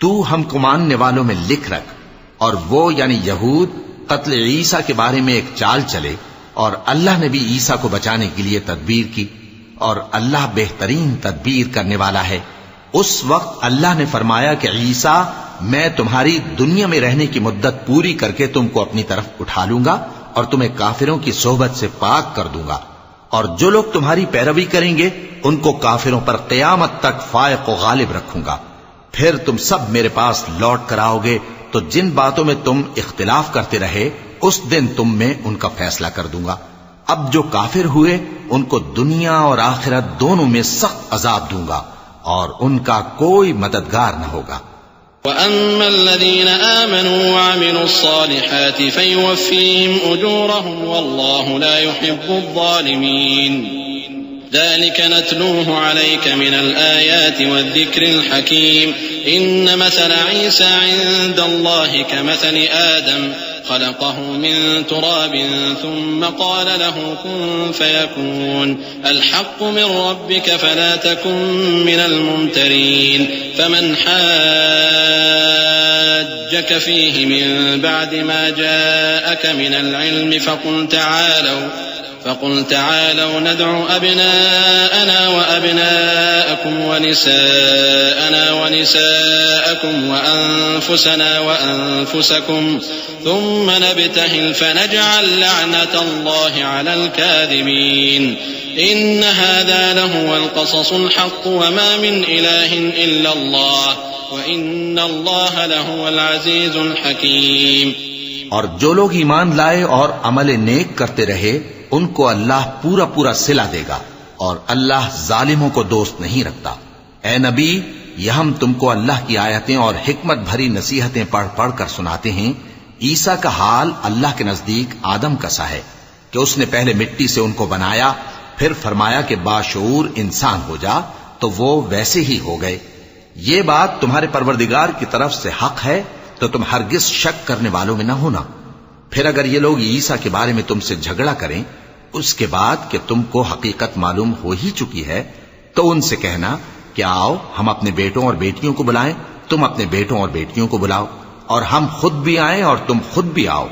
تو ہم کو ماننے والوں میں لکھ رکھ. اور وہ یعنی یہود قتل عیسیٰ کے بارے میں ایک چال چلے، اور اللہ نے بھی عیسیٰ کو بچانے کے لیے تدبیر کی، اور اللہ بہترین تدبیر کرنے والا ہے. اس وقت اللہ نے فرمایا کہ عیسیٰ، میں تمہاری دنیا میں رہنے کی مدت پوری کر کے تم کو اپنی طرف اٹھا لوں گا اور تمہیں کافروں کی صحبت سے پاک کر دوں گا، اور جو لوگ تمہاری پیروی کریں گے ان کو کافروں پر قیامت تک فائق و غالب رکھوں گا. پھر تم سب میرے پاس لوٹ کر آؤ گے تو جن باتوں میں تم اختلاف کرتے رہے اس دن تم میں ان کا فیصلہ کر دوں گا. اب جو کافر ہوئے ان کو دنیا اور آخرت دونوں میں سخت عذاب دوں گا اور ان کا کوئی مددگار نہ ہوگا. وَأَمَّا الَّذِينَ آمَنُوا وَعَمِلُوا الصَّالِحَاتِ فَيُوَفِّيهِمْ أُجُورَهُمْ وَاللَّهُ لَا يُحِبُّ الظَّالِمِينَ ذلك نتلوه عليك من الآيات والذكر الحكيم إن مثل عيسى عند الله كمثل آدم خلقه من تراب ثم قال له كن فيكون الحق من ربك فلا تكن من الممترين فمن حاجك فيه من بعد ما جاءك من العلم فقل تعالوا ندعو أبناءنا وأبناءكم ونساءنا ونساءكم وأنفسنا وأنفسكم ثم نبتهل فنجعل لعنة الله على الكاذبين إن هذا لهو القصص الحق وما من إله إلا الله وإن الله لهو العزيز الحكيم. اور جو لوگ ایمان لائے اور عمل نیک کرتے رہے ان کو اللہ پورا پورا صلہ دے گا، اور اللہ ظالموں کو دوست نہیں رکھتا۔ اے نبی، یہ ہم تم کو اللہ کی آیتیں اور حکمت بھری نصیحتیں پڑھ پڑھ کر سناتے ہیں۔ عیسیٰ کا حال اللہ کے نزدیک آدم کا سا ہے کہ اس نے پہلے مٹی سے ان کو بنایا، پھر فرمایا کہ باشعور انسان ہو جا، تو وہ ویسے ہی ہو گئے۔ یہ بات تمہارے پروردگار کی طرف سے حق ہے، تو تم ہرگز شک کرنے والوں میں نہ ہونا۔ پھر اگر یہ لوگ عیسیٰ کے بارے میں تم سے جھگڑا کریں اس کے بعد کہ تم کو حقیقت معلوم ہو ہی چکی ہے، تو ان سے کہنا کہ آؤ ہم اپنے بیٹوں اور بیٹیوں کو بلائیں، تم اپنے بیٹوں اور بیٹیوں کو بلاؤ، اور ہم خود بھی آئیں اور تم خود بھی آؤ،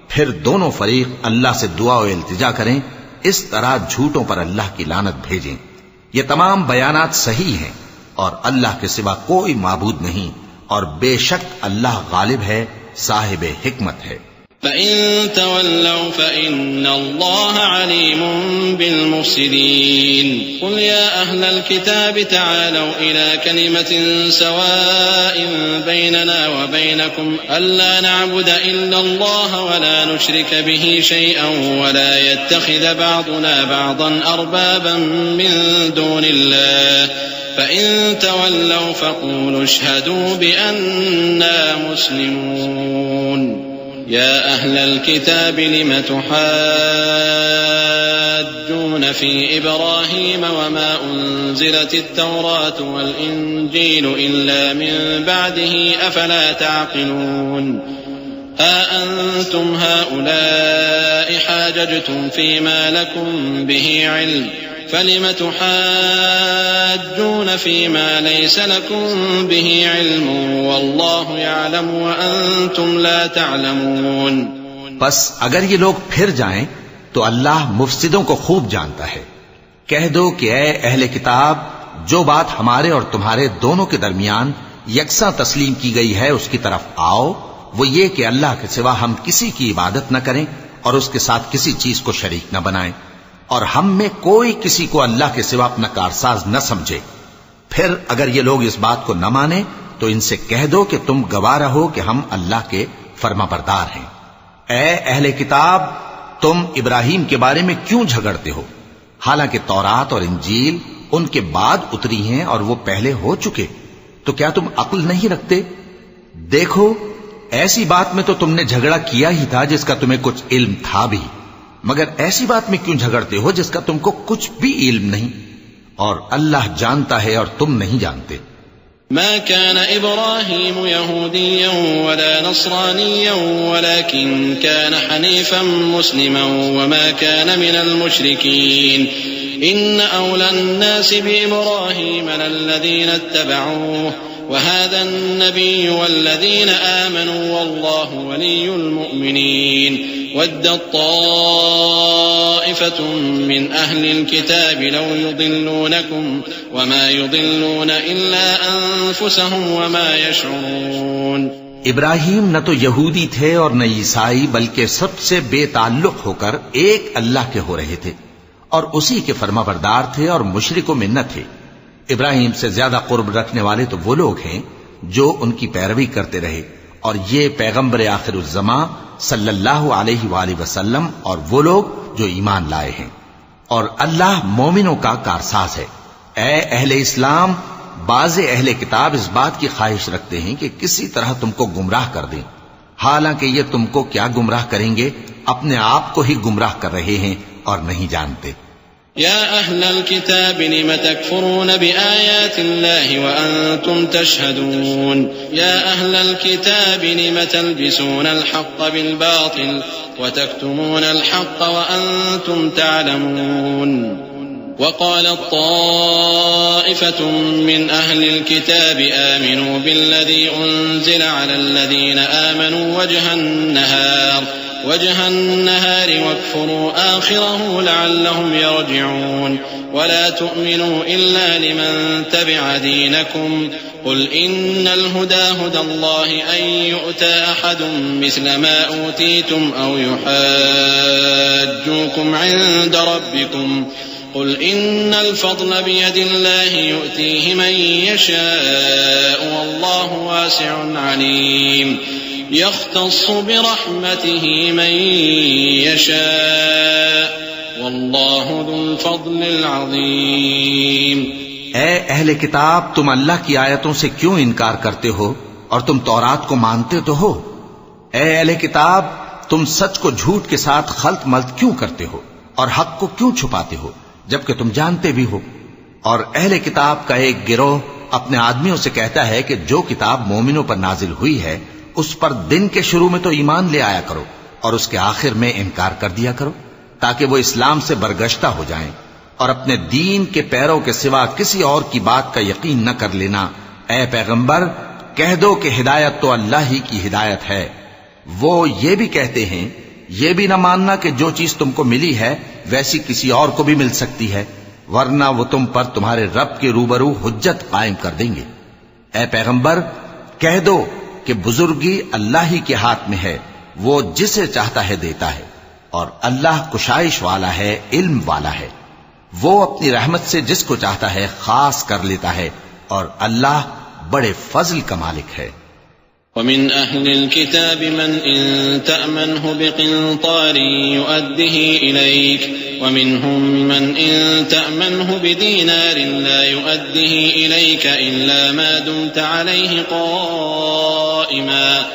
پھر دونوں فریق اللہ سے دعا و التجا کریں، اس طرح جھوٹوں پر اللہ کی لعنت بھیجیں۔ یہ تمام بیانات صحیح ہیں، اور اللہ کے سوا کوئی معبود نہیں، اور بے شک اللہ غالب ہے، صاحب حکمت ہے۔ فَإِن تَوَلَّوْا فَإِنَّ اللَّهَ عَلِيمٌ بِالْمُفْسِدِينَ قُلْ يَا أَهْلَ الْكِتَابِ تَعَالَوْا إِلَى كَلِمَةٍ سَوَاءٍ بَيْنَنَا وَبَيْنَكُمْ أَلَّا نَعْبُدَ إِلَّا اللَّهَ وَلَا نُشْرِكَ بِهِ شَيْئًا وَلَا يَتَّخِذَ بَعْضُنَا بَعْضًا أَرْبَابًا مِّن دُونِ اللَّهِ فَإِن تَوَلَّوْا فَقُولُوا اشْهَدُوا بِأَنَّا مُسْلِمُونَ يا أهل الكتاب لم تحاجون في إبراهيم وما أنزلت التوراة والإنجيل إلا من بعده أفلا تعقلون ها أنتم هؤلاء حاججتم فيما لكم به علم فلم تحاجون فيما ليس لكم به علم والله يعلم وأنتم لا تعلمون۔ بس اگر یہ لوگ پھر جائیں تو اللہ مفسدوں کو خوب جانتا ہے۔ کہہ دو کہ اے اہل کتاب، جو بات ہمارے اور تمہارے دونوں کے درمیان یکساں تسلیم کی گئی ہے اس کی طرف آؤ، وہ یہ کہ اللہ کے سوا ہم کسی کی عبادت نہ کریں اور اس کے ساتھ کسی چیز کو شریک نہ بنائیں، اور ہم میں کوئی کسی کو اللہ کے سوا اپنا کارساز نہ سمجھے۔ پھر اگر یہ لوگ اس بات کو نہ مانیں تو ان سے کہہ دو کہ تم گواہ رہو کہ ہم اللہ کے فرما بردار ہیں۔ اے اہل کتاب، تم ابراہیم کے بارے میں کیوں جھگڑتے ہو، حالانکہ تورات اور انجیل ان کے بعد اتری ہیں اور وہ پہلے ہو چکے، تو کیا تم عقل نہیں رکھتے؟ دیکھو، ایسی بات میں تو تم نے جھگڑا کیا ہی تھا جس کا تمہیں کچھ علم تھا بھی، مگر ایسی بات میں کیوں جھگڑتے ہو جس کا تم کو کچھ بھی علم نہیں؟ اور اللہ جانتا ہے اور تم نہیں جانتے۔ ما كان إبراهيم يهوديا ولا نصرانيا ولكن كان حنيفا مسلما وما كان من المشركين إن أولى الناس بإبراهيم للذين اتبعوه وهذا النبي والذين آمنوا والله ولي المؤمنين ودت طائفة من أهل الكتاب لو يضلونكم وما يضلون إلا أنفسهم وما يشعرون۔ ابراہیم نہ تو یہودی تھے اور نہ عیسائی، بلکہ سب سے بے تعلق ہو کر ایک اللہ کے ہو رہے تھے اور اسی کے فرما بردار تھے اور مشرکوں میں نہ تھے۔ ابراہیم سے زیادہ قرب رکھنے والے تو وہ لوگ ہیں جو ان کی پیروی کرتے رہے، اور یہ پیغمبر آخر الزماں صلی اللہ علیہ وآلہ وسلم اور وہ لوگ جو ایمان لائے ہیں، اور اللہ مومنوں کا کارساز ہے۔ اے اہل اسلام، بعض اہل کتاب اس بات کی خواہش رکھتے ہیں کہ کسی طرح تم کو گمراہ کر دیں، حالانکہ یہ تم کو کیا گمراہ کریں گے، اپنے آپ کو ہی گمراہ کر رہے ہیں اور نہیں جانتے۔ يا أهل الكتاب لم تكفرون بآيات الله وأنتم تشهدون يا أهل الكتاب لم تلبسون الحق بالباطل وتكتمون الحق وأنتم تعلمون وقالت طائفة من أهل الكتاب آمنوا بالذي أنزل على الذين آمنوا وجه النهار واكفروا آخره لعلهم يرجعون ولا تؤمنوا إلا لمن تبع دينكم قل إن الهدى هدى الله أن يؤتى أحد مثل ما أوتيتم أو يحاجوكم عند ربكم قل إن الفضل بيد الله يؤتيه من يشاء والله واسع عليم يختص برحمته من يشاء والله ذو الفضل العظيم۔ اے اہل کتاب، تم اللہ کی آیتوں سے کیوں انکار کرتے ہو اور تم تورات کو مانتے تو ہو؟ اے اہل کتاب، تم سچ کو جھوٹ کے ساتھ خلط ملط کیوں کرتے ہو اور حق کو کیوں چھپاتے ہو جبکہ تم جانتے بھی ہو؟ اور اہل کتاب کا ایک گروہ اپنے آدمیوں سے کہتا ہے کہ جو کتاب مومنوں پر نازل ہوئی ہے اس پر دن کے شروع میں تو ایمان لے آیا کرو اور اس کے آخر میں انکار کر دیا کرو تاکہ وہ اسلام سے برگشتہ ہو جائیں، اور اپنے دین کے پیروں کے سوا کسی اور کی بات کا یقین نہ کر لینا۔ اے پیغمبر، کہہ دو کہ ہدایت تو اللہ ہی کی ہدایت ہے۔ وہ یہ بھی کہتے ہیں، یہ بھی نہ ماننا کہ جو چیز تم کو ملی ہے ویسی کسی اور کو بھی مل سکتی ہے، ورنہ وہ تم پر تمہارے رب کے روبرو حجت قائم کر دیں گے۔ اے پیغمبر، کہہ دو کہ بزرگی اللہ ہی کے ہاتھ میں ہے، وہ جسے چاہتا ہے دیتا ہے، اور اللہ کشائش والا ہے، علم والا ہے۔ وہ اپنی رحمت سے جس کو چاہتا ہے خاص کر لیتا ہے، اور اللہ بڑے فضل کا مالک ہے۔ ومن أهل الكتاب من إن تأمنه بقنطار يؤده إليك ومنهم من إن تأمنه بدينار لا يؤده إليك إلا ما دمت عليه قائما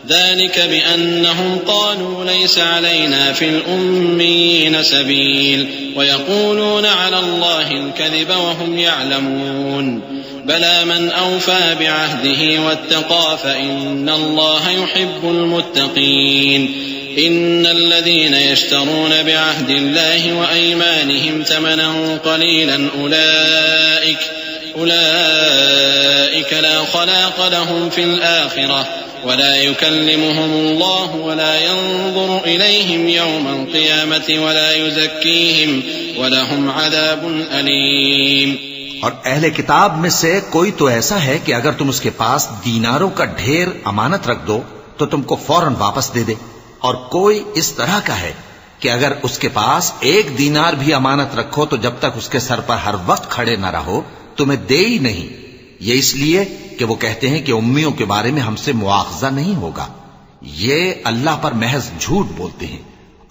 ذلك بأنهم قالوا ليس علينا في الأميين سبيل ويقولون على الله الكذب وهم يعلمون بلى من أوفى بعهده واتقى فإن الله يحب المتقين إن الذين يشترون بعهد الله وأيمانهم ثمنا قليلا أولئك لا خلاق لهم في الآخرة ولا يكلمهم الله ولا ينظر إليهم يوم القيامة ولا يزكيهم ولهم عذاب أليم۔ اور اہل کتاب میں سے کوئی تو ایسا ہے کہ اگر تم اس کے پاس دیناروں کا ڈھیر امانت رکھ دو تو تم کو فوراً واپس دے دے، اور کوئی اس طرح کا ہے کہ اگر اس کے پاس ایک دینار بھی امانت رکھو تو جب تک اس کے سر پر ہر وقت کھڑے نہ رہو تمہیں دے ہی نہیں۔ یہ اس لیے کہ وہ کہتے ہیں کہ امیوں کے بارے میں ہم سے مواخذہ نہیں ہوگا۔ یہ اللہ پر محض جھوٹ بولتے ہیں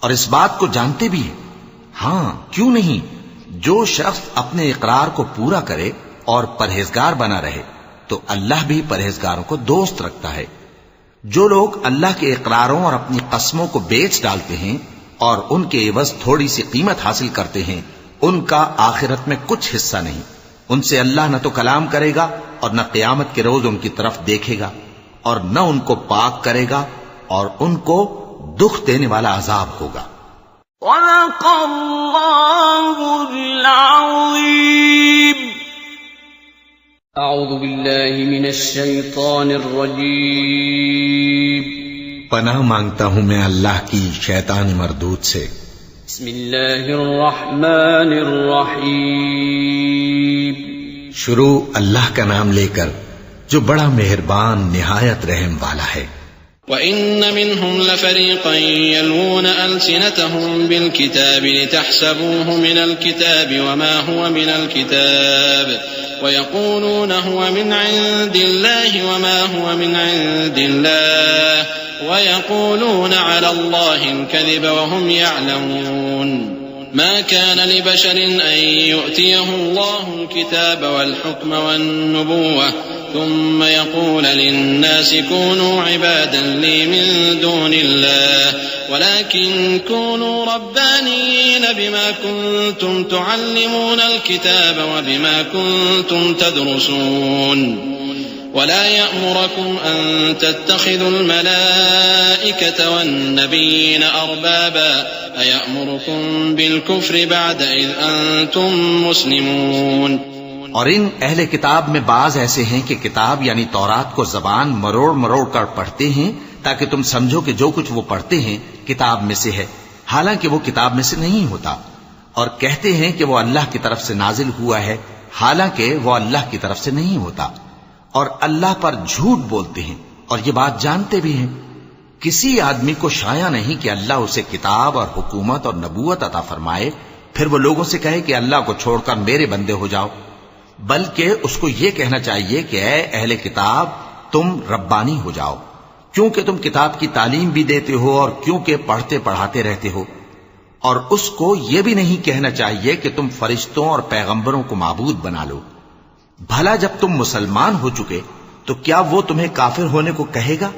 اور اس بات کو جانتے بھی ہیں۔ ہاں کیوں نہیں، جو شخص اپنے اقرار کو پورا کرے اور پرہیزگار بنا رہے تو اللہ بھی پرہیزگاروں کو دوست رکھتا ہے۔ جو لوگ اللہ کے اقراروں اور اپنی قسموں کو بیچ ڈالتے ہیں اور ان کے عوض تھوڑی سی قیمت حاصل کرتے ہیں، ان کا آخرت میں کچھ حصہ نہیں۔ ان سے اللہ نہ تو کلام کرے گا اور نہ قیامت کے روز ان کی طرف دیکھے گا، اور نہ ان کو پاک کرے گا، اور ان کو دکھ دینے والا عذاب ہوگا۔ صدق اللہ العظیم۔ اعوذ باللہ من الشیطان الرجیم۔ پناہ مانگتا ہوں میں اللہ کی شیطان مردود سے۔ بسم اللہ الرحمن الرحیم۔ شروع اللہ کا نام لے کر جو بڑا مہربان نہایت رحم والا ہے۔ وَإِنَّ مِنْهُمْ لَفَرِيقًا يَلْوُونَ أَلْسِنَتَهُمْ بِالْكِتَابِ لِتَحْسَبُوهُ مِنَ الْكِتَابِ وَمَا هُوَ مِنَ الْكِتَابِ وَيَقُولُونَ هُوَ مِنْ عِنْدِ اللَّهِ وَمَا هُوَ مِنْ عِنْدِ اللَّهِ وَيَقُولُونَ عَلَى اللَّهِ الْكَذِبَ وَهُمْ يَعْلَمُونَ ما كان لبشر أن يؤتيه الله الكتاب والحكم والنبوة ثم يقول للناس كونوا عبادا لي من دون الله ولكن كونوا ربانيين بما كنتم تعلمون الكتاب وبما كنتم تدرسون ولا يأمركم أن تتخذوا الملائكة والنبيين أربابا أيأمركم بالكفر بعد إذ أنتم مسلمون۔ اور ان اہل کتاب میں بعض ایسے ہیں کہ کتاب یعنی تورات کو زبان مروڑ مروڑ کر پڑھتے ہیں تاکہ تم سمجھو کہ جو کچھ وہ پڑھتے ہیں کتاب میں سے ہے، حالانکہ وہ کتاب میں سے نہیں ہوتا، اور کہتے ہیں کہ وہ اللہ کی طرف سے نازل ہوا ہے، حالانکہ وہ اللہ کی طرف سے نہیں ہوتا، اور اللہ پر جھوٹ بولتے ہیں اور یہ بات جانتے بھی ہیں۔ کسی آدمی کو شایع نہیں کہ اللہ اسے کتاب اور حکومت اور نبوت عطا فرمائے پھر وہ لوگوں سے کہے کہ اللہ کو چھوڑ کر میرے بندے ہو جاؤ، بلکہ اس کو یہ کہنا چاہیے کہ اے اہل کتاب تم ربانی ہو جاؤ، کیونکہ تم کتاب کی تعلیم بھی دیتے ہو اور کیونکہ پڑھتے پڑھاتے رہتے ہو. اور اس کو یہ بھی نہیں کہنا چاہیے کہ تم فرشتوں اور پیغمبروں کو معبود بنا لو. بھلا جب تم مسلمان ہو چکے تو کیا وہ تمہیں کافر ہونے کو کہے گا؟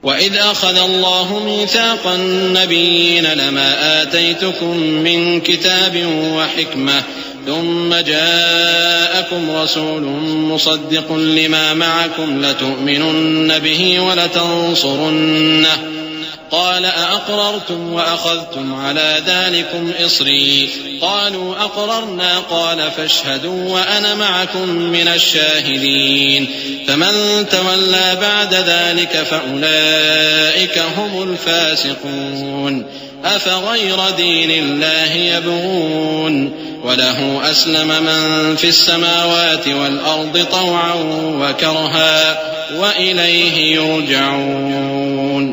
وَإِذْ أَخَذَ اللَّهُ مِيثَاقَ النَّبِيِّينَ لَمَا آتَيْتُكُم مِّن كِتَابٍ وَحِكْمَةٍ ثُمَّ جَاءَكُمْ رَسُولٌ مُصَدِّقٌ لِّمَا مَعَكُمْ لَتُؤْمِنُنَّ بِهِ وَلَتَنصُرُنَّهُ قال أأقررتم وأخذتم على ذلكم إصري قالوا أقررنا قال فاشهدوا وأنا معكم من الشاهدين فمن تولى بعد ذلك فأولئك هم الفاسقون أفغير دين الله يبغون وله أسلم من في السماوات والأرض طوعا وكرها وإليه يرجعون.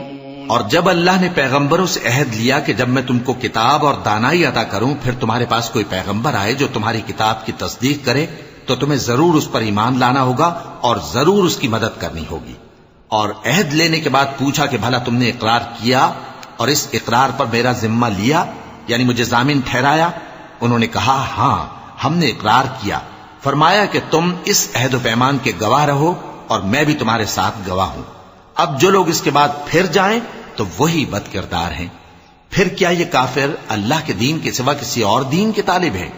اور جب اللہ نے پیغمبروں سے عہد لیا کہ جب میں تم کو کتاب اور دانائی عطا کروں پھر تمہارے پاس کوئی پیغمبر آئے جو تمہاری کتاب کی تصدیق کرے تو تمہیں ضرور اس پر ایمان لانا ہوگا اور ضرور اس کی مدد کرنی ہوگی. اور عہد لینے کے بعد پوچھا کہ بھلا تم نے اقرار کیا اور اس اقرار پر میرا ذمہ لیا یعنی مجھے ضامن ٹھہرایا؟ انہوں نے کہا ہاں ہم نے اقرار کیا. فرمایا کہ تم اس عہد و پیمان کے گواہ رہو اور میں بھی تمہارے ساتھ گواہ ہوں. اب جو لوگ اس کے بعد پھر جائیں تو وہی بد کردار ہیں. پھر کیا یہ کافر اللہ کے دین کے سوا کسی اور دین کے طالب ہیں؟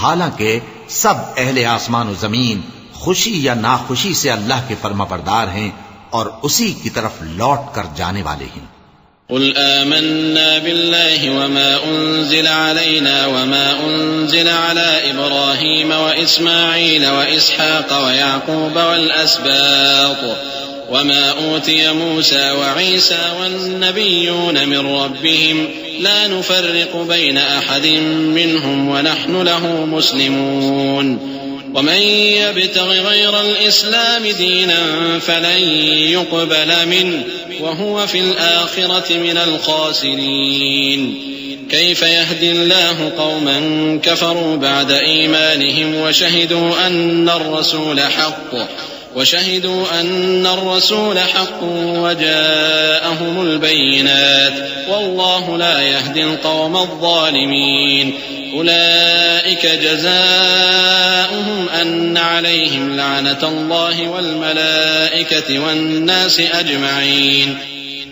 حالانکہ سب اہل آسمان و زمین خوشی یا ناخوشی سے اللہ کے فرما بردار ہیں اور اسی کی طرف لوٹ کر جانے والے ہیں. قل آمنا بالله وما أنزل علينا وما أنزل على إبراهيم وإسماعيل وإسحاق ويعقوب والأسباط وما أوتي موسى وعيسى والنبيون من ربهم لا نفرق بين أحد منهم ونحن له مسلمون ومن يبتغ غير الإسلام دينا فلن يقبل منه وهو في الآخرة من الخاسرين. كيف يهدي الله قوما كفروا بعد إيمانهم وشهدوا أن الرسول حق وجاءهم البينات والله لا يهدي القوم الظالمين. أولئك جزاؤهم أن عليهم لعنة الله والملائكة والناس أجمعين.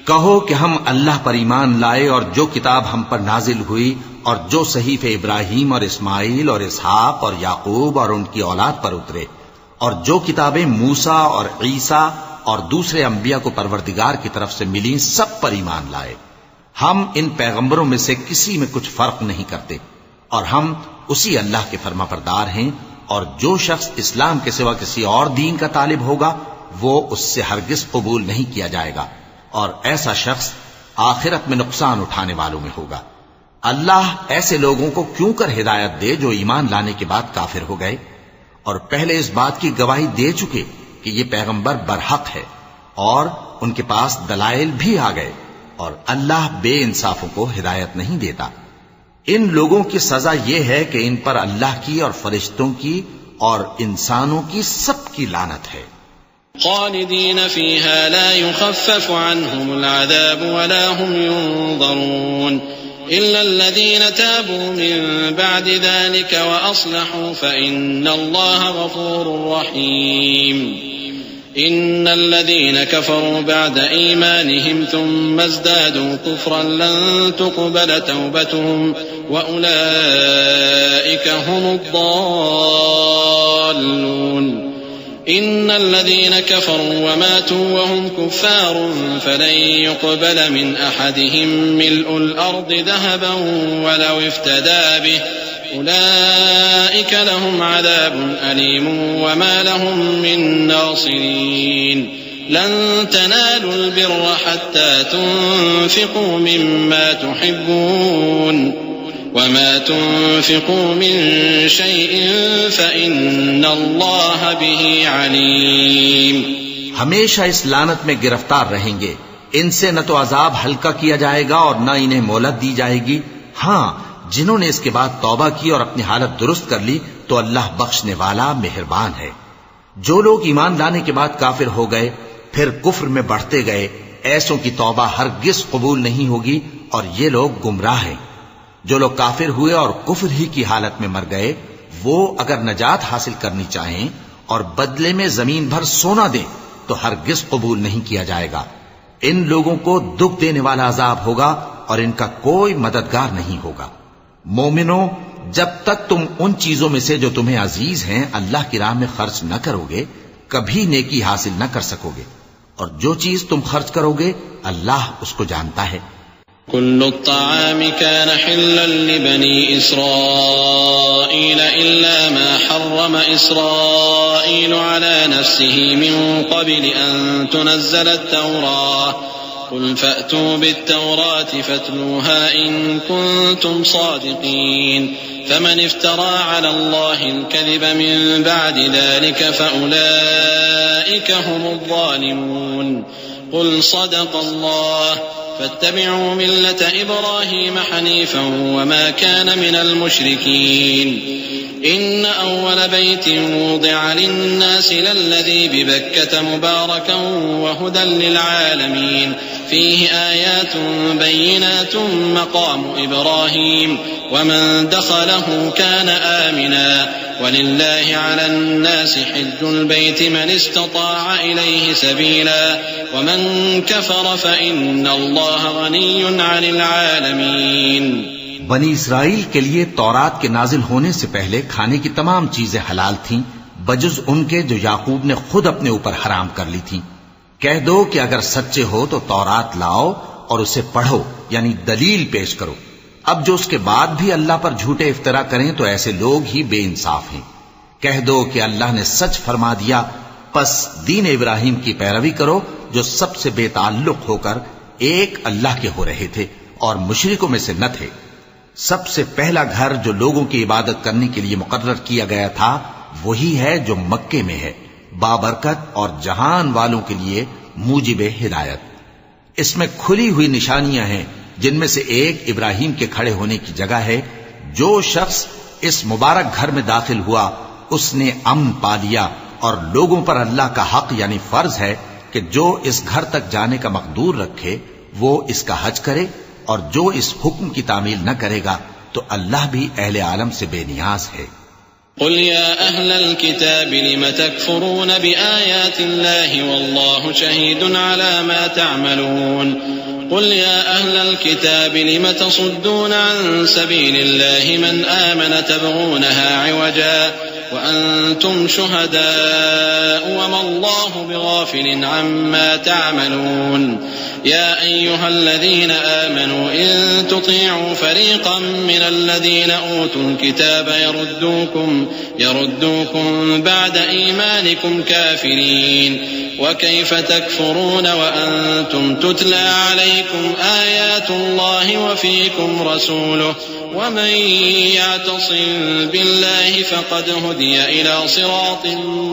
کہو کہ ہم اللہ پر ایمان لائے اور جو کتاب ہم پر نازل ہوئی اور جو صحیفے ابراہیم اور اسماعیل اور اسحاق اور یعقوب اور ان کی اولاد پر اترے اور جو کتابیں موسیٰ اور عیسیٰ اور دوسرے انبیاء کو پروردگار کی طرف سے ملیں سب پر ایمان لائے. ہم ان پیغمبروں میں سے کسی میں کچھ فرق نہیں کرتے اور ہم اسی اللہ کے فرما بردار ہیں. اور جو شخص اسلام کے سوا کسی اور دین کا طالب ہوگا وہ اس سے ہرگز قبول نہیں کیا جائے گا اور ایسا شخص آخرت میں نقصان اٹھانے والوں میں ہوگا. اللہ ایسے لوگوں کو کیوں کر ہدایت دے جو ایمان لانے کے بعد کافر ہو گئے اور پہلے اس بات کی گواہی دے چکے کہ یہ پیغمبر برحق ہے اور ان کے پاس دلائل بھی آ گئے. اور اللہ بے انصافوں کو ہدایت نہیں دیتا. ان لوگوں کی سزا یہ ہے کہ ان پر اللہ کی اور فرشتوں کی اور انسانوں کی سب کی لعنت ہے. خالدین فیہا لا یخفف عنہم العذاب ولا هم ينظرون إلا الذين تابوا من بعد ذلك وأصلحوا فإن الله غفور رحيم. إن الذين كفروا بعد إيمانهم ثم ازدادوا كفرا لن تقبل توبتهم وأولئك هم الضالون. إن الذين كفروا وماتوا وهم كفار فلن يقبل من أحدهم ملء الأرض ذهبا ولو افتدى به أولئك لهم عذاب أليم وما لهم من ناصرين. لن تنالوا البر حتى تنفقوا مما تحبون وما تنفقوا من شيء فإن الله به عليم. ہمیشہ اس لعنت میں گرفتار رہیں گے. ان سے نہ تو عذاب ہلکا کیا جائے گا اور نہ انہیں مہلت دی جائے گی. ہاں جنہوں نے اس کے بعد توبہ کی اور اپنی حالت درست کر لی تو اللہ بخشنے والا مہربان ہے. جو لوگ ایمان لانے کے بعد کافر ہو گئے پھر کفر میں بڑھتے گئے ایسوں کی توبہ ہرگز قبول نہیں ہوگی اور یہ لوگ گمراہ ہیں۔ جو لوگ کافر ہوئے اور کفر ہی کی حالت میں مر گئے، وہ اگر نجات حاصل کرنی چاہیں اور بدلے میں زمین بھر سونا دیں تو ہرگز قبول نہیں کیا جائے گا۔ ان لوگوں کو دکھ دینے والا عذاب ہوگا اور ان کا کوئی مددگار نہیں ہوگا۔ مومنو، جب تک تم ان چیزوں میں سے جو تمہیں عزیز ہیں اللہ کی راہ میں خرچ نہ کرو گے، کبھی نیکی حاصل نہ کر سکو گے، اور جو چیز تم خرچ کرو گے اللہ اس کو جانتا ہے۔ كل الطعام كان حلا لبني إسرائيل إلا ما حرم إسرائيل على نفسه من قبل أن تنزل التوراة قل فأتوا بالتوراة فاتلوها إن كنتم صادقين فمن افترى على الله الكذب من بعد ذلك فأولئك هم الظالمون قل صدق الله فاتبعوا ملة إبراهيم حنيفا وما كان من المشركين إن أول بيت وضع للناس للذي ببكة مباركا وهدى للعالمين فيه آيات بينات مقام إبراهيم ومن دخله كان آمنا ولله على الناس حج البيت من استطاع إليه سبيلا ومن كفر فإن الله غني عن العالمين۔ بنی اسرائیل کے لیے تورات کے نازل ہونے سے پہلے کھانے کی تمام چیزیں حلال تھیں بجز ان کے جو یعقوب نے خود اپنے اوپر حرام کر لی تھیں۔ کہہ دو کہ اگر سچے ہو تو تورات لاؤ اور اسے پڑھو، یعنی دلیل پیش کرو۔ اب جو اس کے بعد بھی اللہ پر جھوٹے افطرا کریں تو ایسے لوگ ہی بے انصاف ہیں۔ کہہ دو کہ اللہ نے سچ فرما دیا، پس دین ابراہیم کی پیروی کرو جو سب سے بے تعلق ہو کر ایک اللہ کے ہو رہے تھے اور مشرکوں میں سے نہ تھے۔ سب سے پہلا گھر جو لوگوں کی عبادت کرنے کے لیے مقرر کیا گیا تھا وہی ہے جو مکے میں ہے، بابرکت اور جہان والوں کے لیے موجب ہدایت۔ اس میں کھلی ہوئی نشانیاں ہیں جن میں سے ایک ابراہیم کے کھڑے ہونے کی جگہ ہے۔ جو شخص اس مبارک گھر میں داخل ہوا اس نے امن پا لیا، اور لوگوں پر اللہ کا حق یعنی فرض ہے کہ جو اس گھر تک جانے کا مقدور رکھے وہ اس کا حج کرے، اور جو اس حکم کی تعمیل نہ کرے گا تو اللہ بھی اہل عالم سے بے نیاز ہے۔ قل يا أهل الكتاب لم تكفرون بآيات الله والله شهيد على ما تعملون قل يا أهل الكتاب لم تصدون عن سبيل الله من آمن تبغونها عوجا وأنتم شهداء وما الله بغافل عما تعملون يا أيها الذين آمنوا إن تطيعوا فريقا من الذين أوتوا الكتاب يردوكم بعد إيمانكم كافرين وكيف تكفرون وأنتم تتلى عليكم آيات الله وفيكم رسوله ومن يعتصم بالله فقد هدي إلى صراط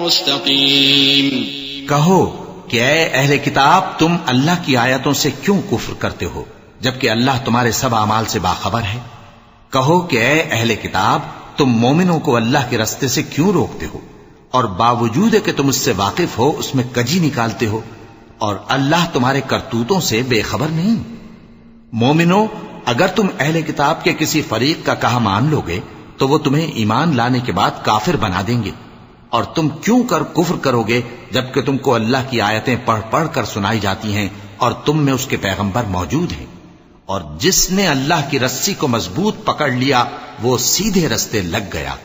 مستقيم۔ کہو کہ اے اہل کتاب تم اللہ کی آیتوں سے کیوں کفر کرتے ہو جبکہ اللہ تمہارے سب اعمال سے باخبر ہے؟ کہو کہ اے اہل کتاب تم مومنوں کو اللہ کے رستے سے کیوں روکتے ہو اور باوجود کہ تم اس سے واقف ہو اس میں کجی نکالتے ہو، اور اللہ تمہارے کرتوتوں سے بے خبر نہیں؟ مومنوں، اگر تم اہل کتاب کے کسی فریق کا کہا مان لو گے تو وہ تمہیں ایمان لانے کے بعد کافر بنا دیں گے، اور تم کیوں کر کفر کرو گے جبکہ تم کو اللہ کی آیتیں پڑھ پڑھ کر سنائی جاتی ہیں اور تم میں اس کے پیغمبر موجود ہیں؟ اور جس نے اللہ کی رسی کو مضبوط پکڑ لیا وہ سیدھے رستے لگ گیا۔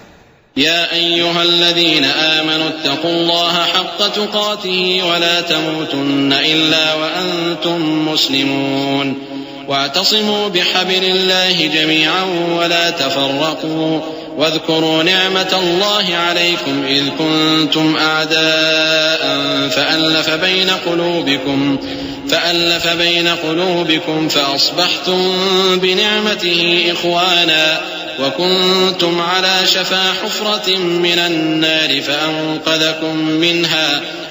يا أيها الذين آمنوا اتقوا الله حق تقاته ولا تموتن إلا وأنتم مسلمون واعتصموا بحبل الله جميعا ولا تفرقوا واذكروا نعمة الله عليكم إذ كنتم أعداء فألف بين قلوبكم فأصبحتم بنعمته إخوانا وكنتم على شفا حفرة من النار فأنقذكم منها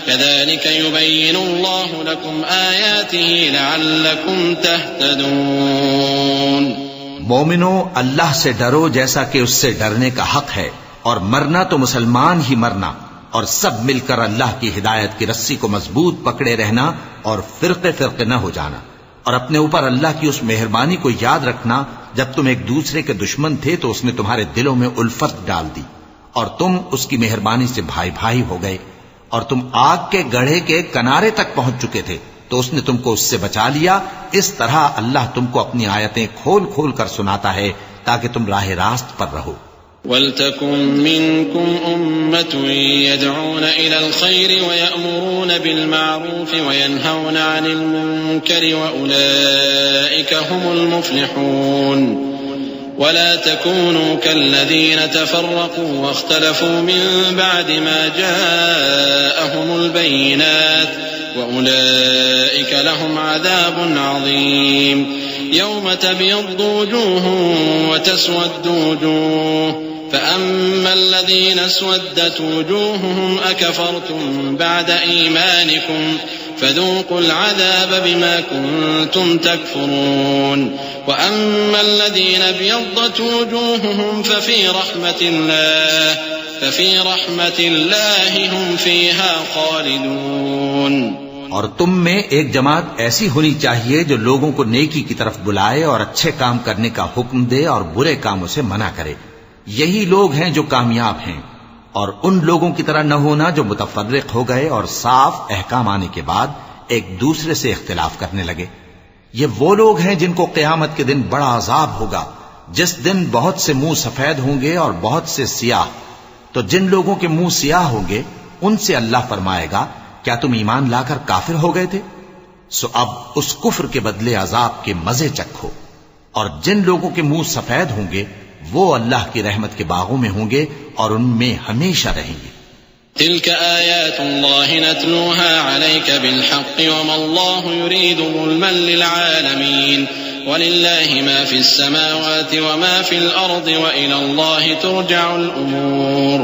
كذلك يبين الله لكم آياته لعلكم تهتدون۔ مومنو، اللہ سے ڈرو جیسا کہ اس سے ڈرنے کا حق ہے، اور مرنا تو مسلمان ہی مرنا، اور سب مل کر اللہ کی ہدایت کی رسی کو مضبوط پکڑے رہنا اور فرقے فرقے نہ ہو جانا، اور اپنے اوپر اللہ کی اس مہربانی کو یاد رکھنا جب تم ایک دوسرے کے دشمن تھے تو اس نے تمہارے دلوں میں الفت ڈال دی اور تم اس کی مہربانی سے بھائی بھائی ہو گئے، اور تم آگ کے گڑھے کے کنارے تک پہنچ چکے تھے تو اس نے تم کو اس سے بچا لیا۔ اس طرح اللہ تم کو اپنی آیتیں کھول کھول کر سناتا ہے تاکہ تم راہ راست پر رہو۔ وَلْتَكُن مِّنكُمْ أُمَّةٌ يَدْعُونَ إِلَى الْخَيْرِ وَيَأْمُرُونَ بِالْمَعْرُوفِ وَيَنْهَوْنَ عَنِ الْمُنكَرِ وَأُولَئِكَ هُمُ الْمُفْلِحُونَ ولا تكونوا كالذين تفرقوا واختلفوا من بعد ما جاءهم البينات وأولئك لهم عذاب عظيم يوم تبيض وجوه وتسود وجوه فأما الذين اسودت وجوههم أكفرتم بعد إيمانكم فذوقوا العذاب بما كنتم تكفرون وأما الذين ابيضت وجوههم ففي رحمة الله هم فيها خالدون۔ اور تم میں ایک جماعت ایسی ہونی چاہیے جو لوگوں کو نیکی کی طرف بلائے اور اچھے کام کرنے کا حکم دے اور برے کاموں سے منع کرے، یہی لوگ ہیں جو کامیاب ہیں۔ اور ان لوگوں کی طرح نہ ہونا جو متفرق ہو گئے اور صاف احکام آنے کے بعد ایک دوسرے سے اختلاف کرنے لگے۔ یہ وہ لوگ ہیں جن کو قیامت کے دن بڑا عذاب ہوگا، جس دن بہت سے منہ سفید ہوں گے اور بہت سے سیاہ۔ تو جن لوگوں کے منہ سیاہ ہوں گے ان سے اللہ فرمائے گا کیا تم ایمان لا کر کافر ہو گئے تھے؟ سو اب اس کفر کے بدلے عذاب کے مزے چکھو۔ اور جن لوگوں کے منہ سفید ہوں گے وہ اللہ کی رحمت کے باغوں میں ہوں گے اور ان میں ہمیشہ رہیں گے۔ تلك آيات الله نتلوها عليك بالحق وما الله يريد ظلما للعالمين ولله ما في السماوات وما في الأرض وإلى الله ترجع الأمور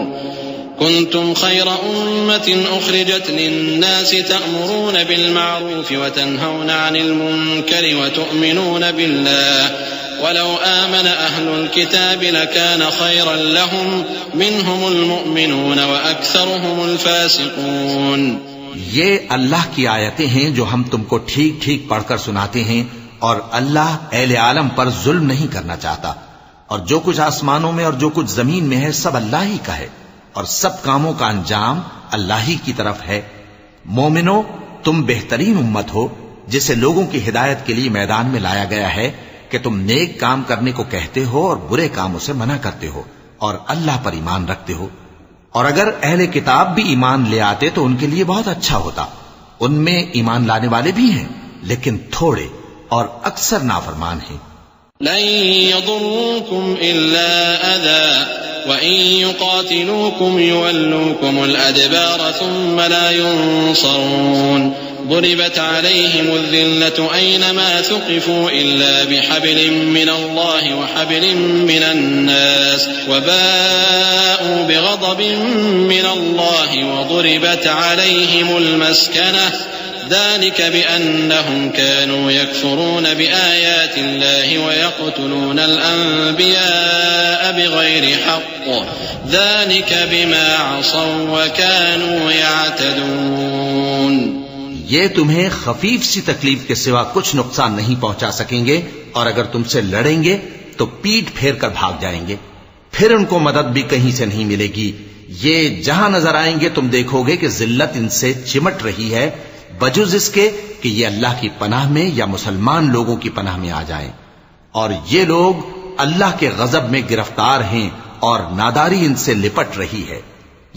كنتم خير أمة أخرجت للناس تأمرون بالمعروف وتنهون عن المنكر وتؤمنون بالله ولو آمن أهل الكتاب لكان خيرا لهم منهم المؤمنون وأكثرهم الفاسقون۔ یہ اللہ کی آیتیں ہیں جو ہم تم کو ٹھیک ٹھیک پڑھ کر سناتے ہیں، اور اللہ اہل عالم پر ظلم نہیں کرنا چاہتا، اور جو کچھ آسمانوں میں اور جو کچھ زمین میں ہے سب اللہ ہی کا ہے، اور سب کاموں کا انجام اللہ ہی کی طرف ہے۔ مومنو، تم بہترین امت ہو جسے لوگوں کی ہدایت کے لیے میدان میں لایا گیا ہے کہ تم نیک کام کرنے کو کہتے ہو اور برے کاموں سے منع کرتے ہو اور اللہ پر ایمان رکھتے ہو۔ اور اگر اہل کتاب بھی ایمان لے آتے تو ان کے لیے بہت اچھا ہوتا، ان میں ایمان لانے والے بھی ہیں لیکن تھوڑے اور اکثر نافرمان ہیں۔ لن يضروكم إلا أذى وإن يقاتلوكم يولوكم الأدبار ثم لا ينصرون ضربت عليهم الذلة أينما ثقفوا إلا بحبل من الله وحبل من الناس وباءوا بغضب من الله وضربت عليهم المسكنة ذلك بأنهم كانوا يكفرون بآيات الله ويقتلون الأنبياء بغير حق ذلك بما عصوا وكانوا يعتدون۔ یہ تمہیں خفیف سی تکلیف کے سوا کچھ نقصان نہیں پہنچا سکیں گے، اور اگر تم سے لڑیں گے تو پیٹ پھیر کر بھاگ جائیں گے، پھر ان کو مدد بھی کہیں سے نہیں ملے گی۔ یہ جہاں نظر آئیں گے تم دیکھو گے کہ ذلت ان سے چمٹ رہی ہے، بجز اس کے کہ یہ اللہ کی پناہ میں یا مسلمان لوگوں کی پناہ میں آ جائیں، اور یہ لوگ اللہ کے غضب میں گرفتار ہیں اور ناداری ان سے لپٹ رہی ہے۔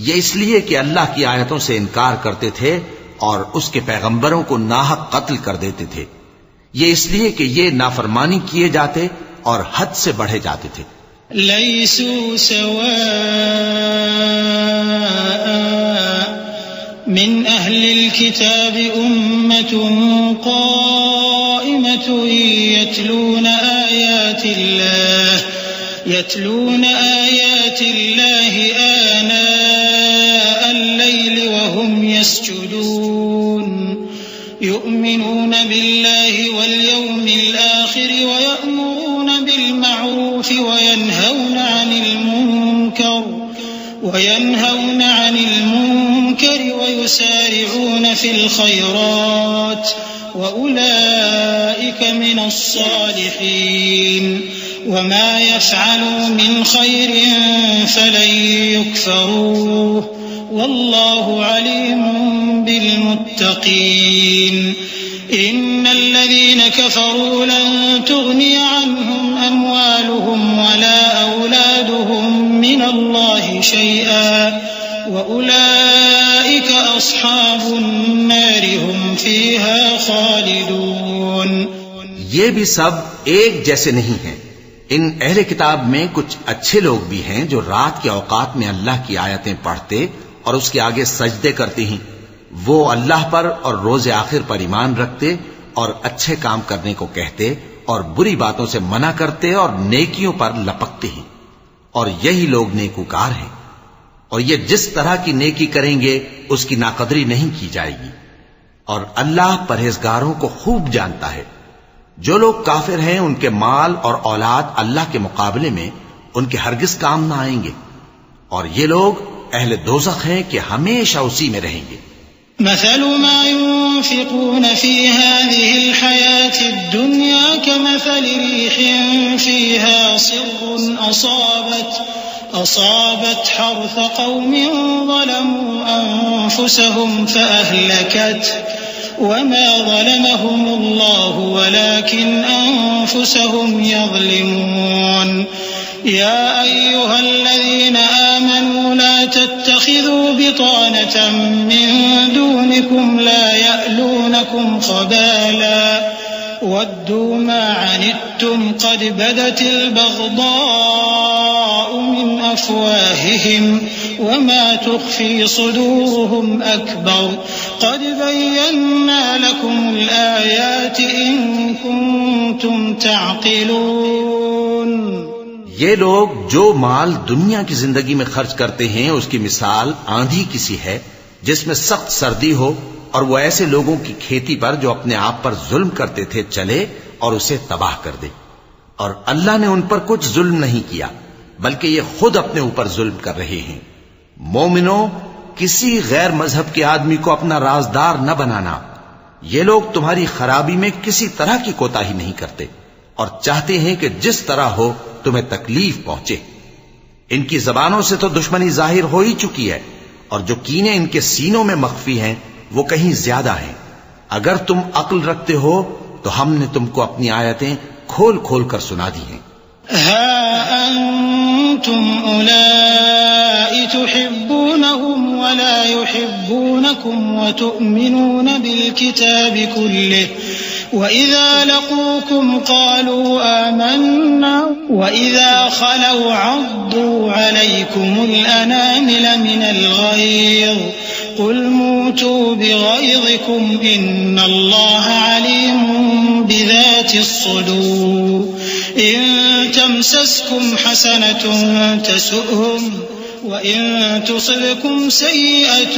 یہ اس لیے کہ اللہ کی آیتوں سے انکار کرتے تھے اور اس کے پیغمبروں کو ناحق قتل کر دیتے تھے، یہ اس لیے کہ یہ نافرمانی کیے جاتے اور حد سے بڑھے جاتے تھے۔ لیسوا سواء من أهل الكتاب أمة قائمة يتلون آيات الله آناء الليل وهم يسجدون يؤمنون بالله واليوم الآخر ويأمرون بالمعروف وينهون عن المنكر وينهون عن المنكر ويسارعون في الخيرات وأولئك من الصالحين وما يفعلوا من خير فلن يكفروه والله عليم بالمتقين إن الذين كفروا لن تغني عنهم أموالهم ولا أولادهم من الله شيئا وأولئك أصحاب النار هم فيها خالدون. یہ بھی سب ایک جیسے نہیں ہیں. ان اہل کتاب میں کچھ اچھے لوگ بھی ہیں جو رات کے اوقات میں اللہ کی آیتیں پڑھتے اور اس کے آگے سجدے کرتے ہیں. وہ اللہ پر اور روز آخر پر ایمان رکھتے اور اچھے کام کرنے کو کہتے اور بری باتوں سے منع کرتے اور نیکیوں پر لپکتے ہیں. اور یہی لوگ نیکوکار ہیں. اور یہ جس طرح کی نیکی کریں گے اس کی ناقدری نہیں کی جائے گی. اور اللہ پرہیزگاروں کو خوب جانتا ہے. جو لوگ کافر ہیں ان کے مال اور اولاد اللہ کے مقابلے میں ان کے ہرگز کام نہ آئیں گے. اور یہ لوگ اہل دوزخ ہیں کہ ہمیشہ اسی میں رہیں گے. مثل ما ينفقون في هذه الحياة الدنيا كمثل ريح فيها صر أصابت حرث قوم ظلموا أنفسهم فأهلكته وما ظلمهم الله ولكن أنفسهم يظلمون. يا أيها الذين آمنوا لا تتخذوا بطانة من دونكم لا يألونكم خبالا ودوا ما عنتم قد بدت البغضاء من أفواههم وما تخفي صدورهم أكبر قد بينا لكم الآيات إن كنتم تعقلون. یہ لوگ جو مال دنیا کی زندگی میں خرچ کرتے ہیں اس کی مثال آندھی کسی ہے جس میں سخت سردی ہو اور وہ ایسے لوگوں کی کھیتی پر جو اپنے آپ پر ظلم کرتے تھے چلے اور اسے تباہ کر دے. اور اللہ نے ان پر کچھ ظلم نہیں کیا بلکہ یہ خود اپنے اوپر ظلم کر رہے ہیں. مومنوں، کسی غیر مذہب کے آدمی کو اپنا رازدار نہ بنانا. یہ لوگ تمہاری خرابی میں کسی طرح کی کوتاہی نہیں کرتے اور چاہتے ہیں کہ جس طرح ہو تمہیں تکلیف پہنچے. ان کی زبانوں سے تو دشمنی ظاہر ہو ہی چکی ہے اور جو کینے ان کے سینوں میں مخفی ہیں وہ کہیں زیادہ ہیں. اگر تم عقل رکھتے ہو تو ہم نے تم کو اپنی آیتیں کھول کھول کر سنا دی ہیں. ها أنتم أولئك تحبونهم ولا يحبونكم وتؤمنون بالكتاب كله وإذا لقوكم قالوا آمنا وإذا خلوا عضوا عليكم الأنامل من الغيظ قل موتوا بغيظكم إن الله عليم بذات الصدور. إن تمسسكم حسنة تسؤهم وإن تصبكم سيئة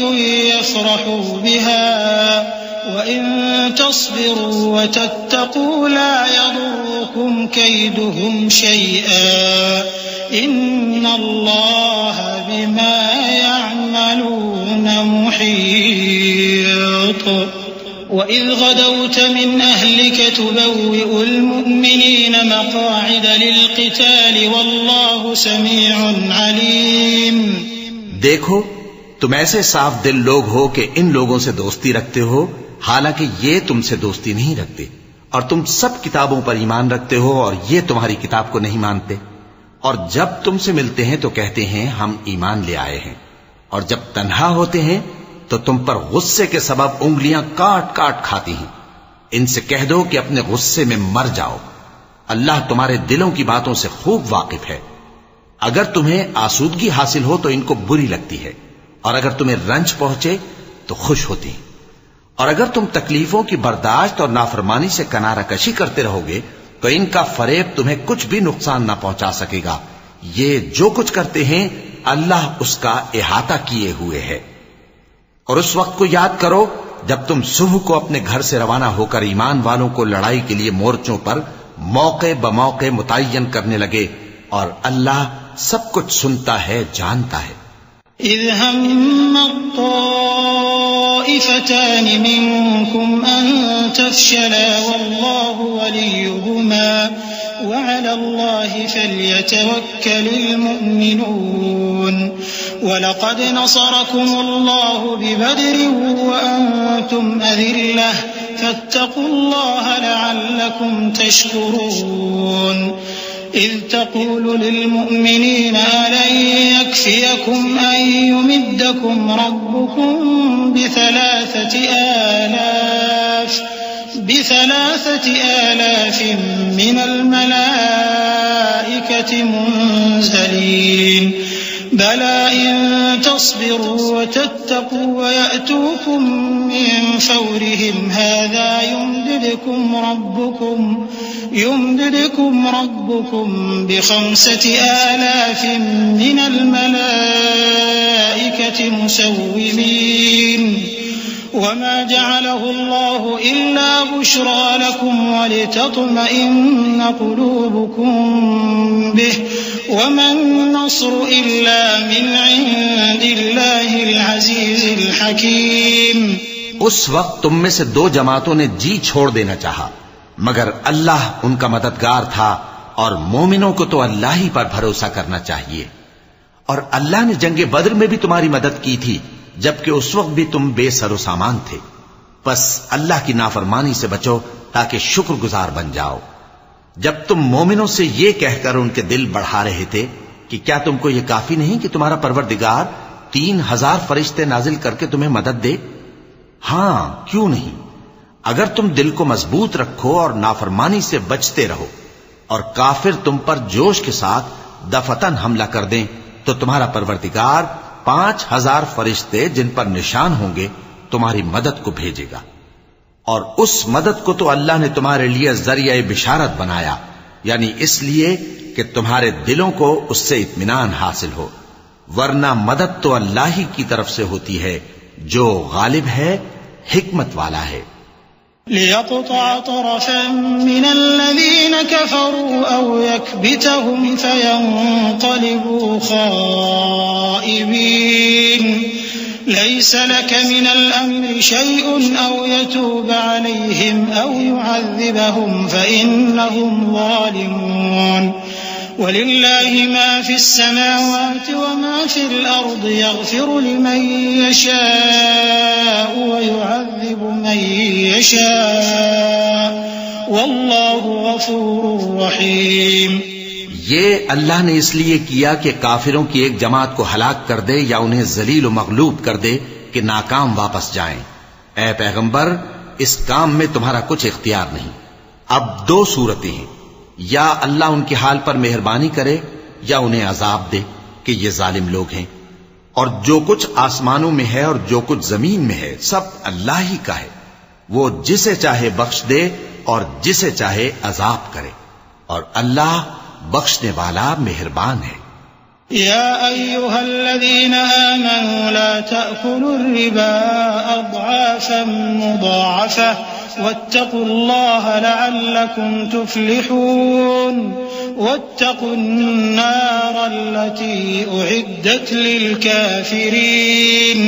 يفرحوا بها وإن تصبروا وتتقوا لا يضركم كيدهم شيئا إن الله بما يعملون محيط. وإذ غدوت من أهلك تبوئ المؤمنين مقاعد للقتال والله سميع عليم. دیکھو تم ایسے صاف دل لوگ ہو کہ ان لوگوں سے دوستی رکھتے ہو حالانکہ یہ تم سے دوستی نہیں رکھتے اور تم سب کتابوں پر ایمان رکھتے ہو اور یہ تمہاری کتاب کو نہیں مانتے. اور جب تم سے ملتے ہیں تو کہتے ہیں ہم ایمان لے آئے ہیں اور جب تنہا ہوتے ہیں تو تم پر غصے کے سبب انگلیاں کاٹ کاٹ کھاتی ہیں. ان سے کہہ دو کہ اپنے غصے میں مر جاؤ. اللہ تمہارے دلوں کی باتوں سے خوب واقف ہے. اگر تمہیں آسودگی حاصل ہو تو ان کو بری لگتی ہے اور اگر تمہیں رنج پہنچے تو خوش ہوتی ہیں. اور اگر تم تکلیفوں کی برداشت اور نافرمانی سے کنارہ کشی کرتے رہو گے تو ان کا فریب تمہیں کچھ بھی نقصان نہ پہنچا سکے گا. یہ جو کچھ کرتے ہیں اللہ اس کا احاطہ کیے ہوئے ہے. اور اس وقت کو یاد کرو جب تم صبح کو اپنے گھر سے روانہ ہو کر ایمان والوں کو لڑائی کے لیے مورچوں پر موقع بموقع متعین کرنے لگے اور اللہ سب کچھ سنتا ہے، جانتا ہے. إذ هم الطائفتان منكم أن تفشلا والله وليهما وعلى الله فليتوكل المؤمنون ولقد نصركم الله ببدر وأنتم أذلة فاتقوا الله لعلكم تشكرون إذ تقول للمؤمنين ألن يكفيكم أن يمدكم ربكم بثلاثة آلاف من الملائكة منزلين بلى إن تصبروا وتتقوا ويأتوكم من فورهم هذا يمددكم ربكم ب5,000 من الملائكة مسومين وما جعله الله إلا بشرى لكم ولتطمئن قلوبكم به وما النصر إلا من عند الله العزيز الحكيم. اس وقت تم میں سے 2 جماعتوں نے جی چھوڑ دینا چاہا مگر اللہ ان کا مددگار تھا اور مومنوں کو تو اللہ ہی پر بھروسہ کرنا چاہیے. اور اللہ نے جنگ بدر میں بھی تمہاری مدد کی تھی جبکہ اس وقت بھی تم بے سر و سامان تھے. بس اللہ کی نافرمانی سے بچو تاکہ شکر گزار بن جاؤ. جب تم مومنوں سے یہ کہہ کر ان کے دل بڑھا رہے تھے کہ کیا تم کو یہ کافی نہیں کہ تمہارا پروردگار 3,000 فرشتے نازل کر کے تمہیں مدد دے؟ ہاں کیوں نہیں، اگر تم دل کو مضبوط رکھو اور نافرمانی سے بچتے رہو اور کافر تم پر جوش کے ساتھ دفتن حملہ کر دیں تو تمہارا پروردگار 5,000 فرشتے جن پر نشان ہوں گے تمہاری مدد کو بھیجے گا. اور اس مدد کو تو اللہ نے تمہارے لیے ذریعہ بشارت بنایا، یعنی اس لیے کہ تمہارے دلوں کو اس سے اطمینان حاصل ہو، ورنہ مدد تو اللہ ہی کی طرف سے ہوتی ہے جو غالب ہے، حکمت والا ہے. ليقطع طرفا من الذين كفروا أو يكبتهم فينقلبوا خائبين ليس لك من الأمر شيء أو يتوب عليهم أو يعذبهم فإنهم ظالمون ولله ما في السماوات وما في الأرض يغفر لمن يشاء ويعذب من يشاء والله غفور رحيم. یہ اللہ نے اس لیے کیا کہ کافروں کی ایک جماعت کو ہلاک کر دے یا انہیں ذلیل و مغلوب کر دے کہ ناکام واپس جائیں. اے پیغمبر اس کام میں تمہارا کچھ اختیار نہیں. اب 2 صورتیں ہیں، یا اللہ ان کے حال پر مہربانی کرے یا انہیں عذاب دے کہ یہ ظالم لوگ ہیں. اور جو کچھ آسمانوں میں ہے اور جو کچھ زمین میں ہے سب اللہ ہی کا ہے. وہ جسے چاہے بخش دے اور جسے چاہے عذاب کرے، اور اللہ بخشنے والا مہربان ہے. يا أيها الذين آمنوا لا تأكلوا الربا أضعافا مضاعفة واتقوا الله لعلكم تفلحون. واتقوا النار التي أعدت للكافرين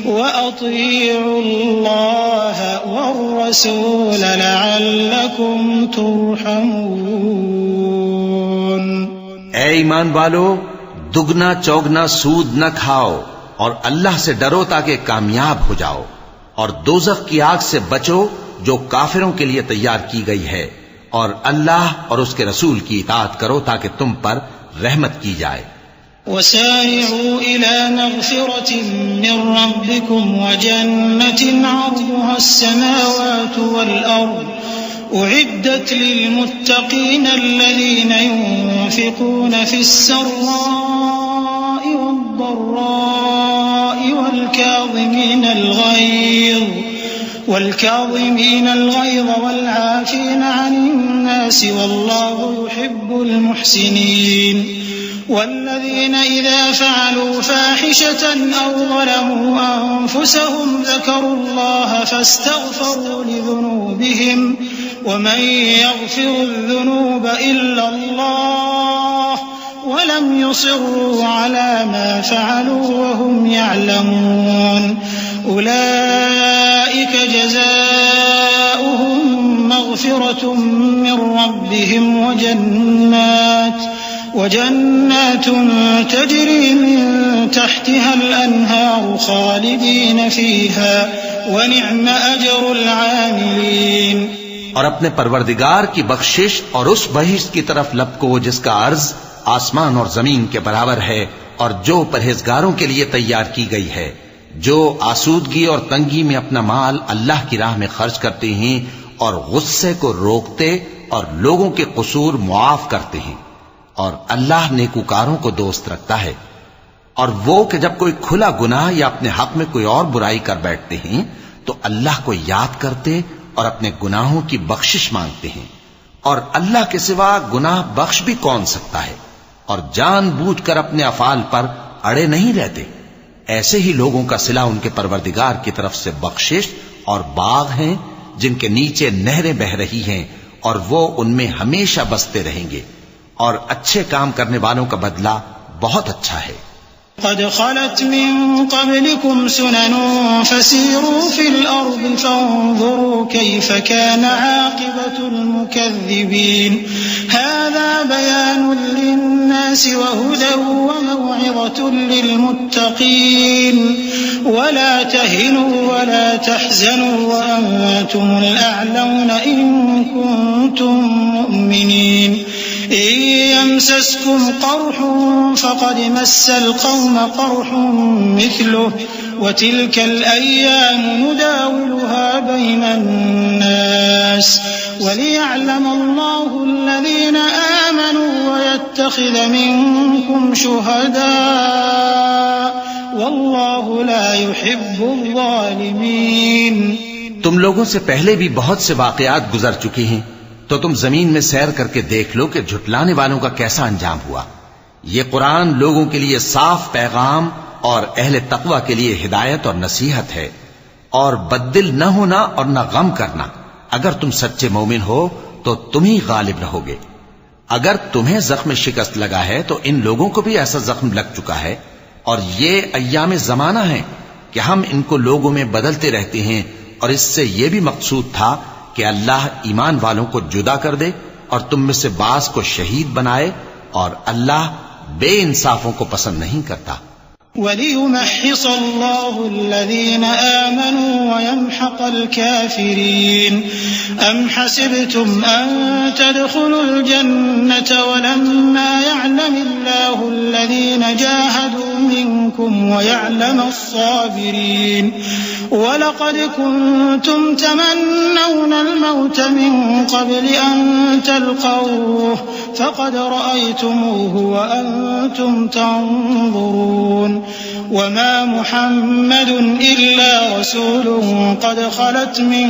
وأطيعوا الله والرسول لعلكم ترحمون. اے ایمان والو، دگنا چوگنا سود نہ کھاؤ اور اللہ سے ڈرو تاکہ کامیاب ہو جاؤ، اور دوزخ کی آگ سے بچو جو کافروں کے لیے تیار کی گئی ہے، اور اللہ اور اس کے رسول کی اطاعت کرو تاکہ تم پر رحمت کی جائے. وسارعوا إلى مغفرة من ربكم وجنة عرضها السماوات والأرض أعدت للمتقين الذين ينفقون في السراء والضراء والكاظمين الغيظ والعافين عن الناس والله يحب المحسنين. والذين إذا فعلوا فاحشة أو ظلموا أنفسهم ذكروا الله فاستغفروا لذنوبهم ومن يغفر الذنوب إلا الله ولم يصروا على ما فعلوا وهم يعلمون أولئك جزاؤهم مغفرة من ربهم وجنات تجري من تحتها الأنهار خالدين فيها ونعم أجر العاملين. اور اپنے پروردگار کی بخشش اور اس بہشت کی طرف لپکو جس کا عرض آسمان اور زمین کے برابر ہے اور جو پرہیزگاروں کے لیے تیار کی گئی ہے، جو آسودگی اور تنگی میں اپنا مال اللہ کی راہ میں خرچ کرتے ہیں اور غصے کو روکتے اور لوگوں کے قصور معاف کرتے ہیں، اور اللہ نیکوکاروں کو دوست رکھتا ہے. اور وہ کہ جب کوئی کھلا گناہ یا اپنے حق میں کوئی اور برائی کر بیٹھتے ہیں تو اللہ کو یاد کرتے اور اپنے گناہوں کی بخشش مانگتے ہیں، اور اللہ کے سوا گناہ بخش بھی کون سکتا ہے، اور جان بوجھ کر اپنے افعال پر اڑے نہیں رہتے. ایسے ہی لوگوں کا صلہ ان کے پروردگار کی طرف سے بخشش اور باغ ہیں جن کے نیچے نہریں بہ رہی ہیں اور وہ ان میں ہمیشہ بستے رہیں گے، اور اچھے کام کرنے والوں کا بدلہ بہت اچھا ہے. قد خلت من قبلكم سنن فسيروا في الأرض فانظروا كيف كان عاقبة المكذبين. هذا بيان للناس وهدى وموعظة للمتقين. ولا تهنوا ولا تحزنوا وأنتم الأعلون إن كنتم مؤمنين. إن يمسسكم قرح فقد مس القوم قرح مثله وتلك الأيام نداولها بين الناس وليعلم الله الذين آمنوا ويتخذ منكم شهداء والله لا يحب الظالمين. تم لوگوں سے پہلے بھی بہت سے واقعات گزر چکے ہیں، تو تم زمین میں سیر کر کے دیکھ لو کہ جھٹلانے والوں کا کیسا انجام ہوا. یہ قرآن لوگوں کے لیے صاف پیغام اور اہل تقوی کے لیے ہدایت اور نصیحت ہے. اور بددل نہ ہونا اور نہ غم کرنا. اگر تم سچے مومن ہو تو تم ہی غالب رہو گے. اگر تمہیں زخم شکست لگا ہے تو ان لوگوں کو بھی ایسا زخم لگ چکا ہے. اور یہ ایام زمانہ ہیں کہ ہم ان کو لوگوں میں بدلتے رہتے ہیں، اور اس سے یہ بھی مقصود تھا کہ اللہ ایمان والوں کو جدا کر دے اور تم میں سے بعض کو شہید بنائے، اور اللہ بے انصافوں کو پسند نہیں کرتا. وَلِيُمَحِّصَ اللَّهُ الَّذِينَ آمَنُوا وَيَمْحَقَ الْكَافِرِينَ. أَمْ حَسِبْتُمْ أَن تَدْخُلُوا الْجَنَّةَ وَلَمَّا يَعْلَمِ اللَّهُ الَّذِينَ جَاهَدُوا مِنكُمْ وَيَعْلَمَ الصَّابِرِينَ. وَلَقَدْ كُنتُمْ تَمَنَّوْنَ الْمَوْتَ مِن قَبْلِ أَن تَلْقَوْهُ فَقَدْ رَأَيْتُمُوهُ وَأَنتُمْ تَنظُرُونَ. وما محمد إلا رسول قد خلت من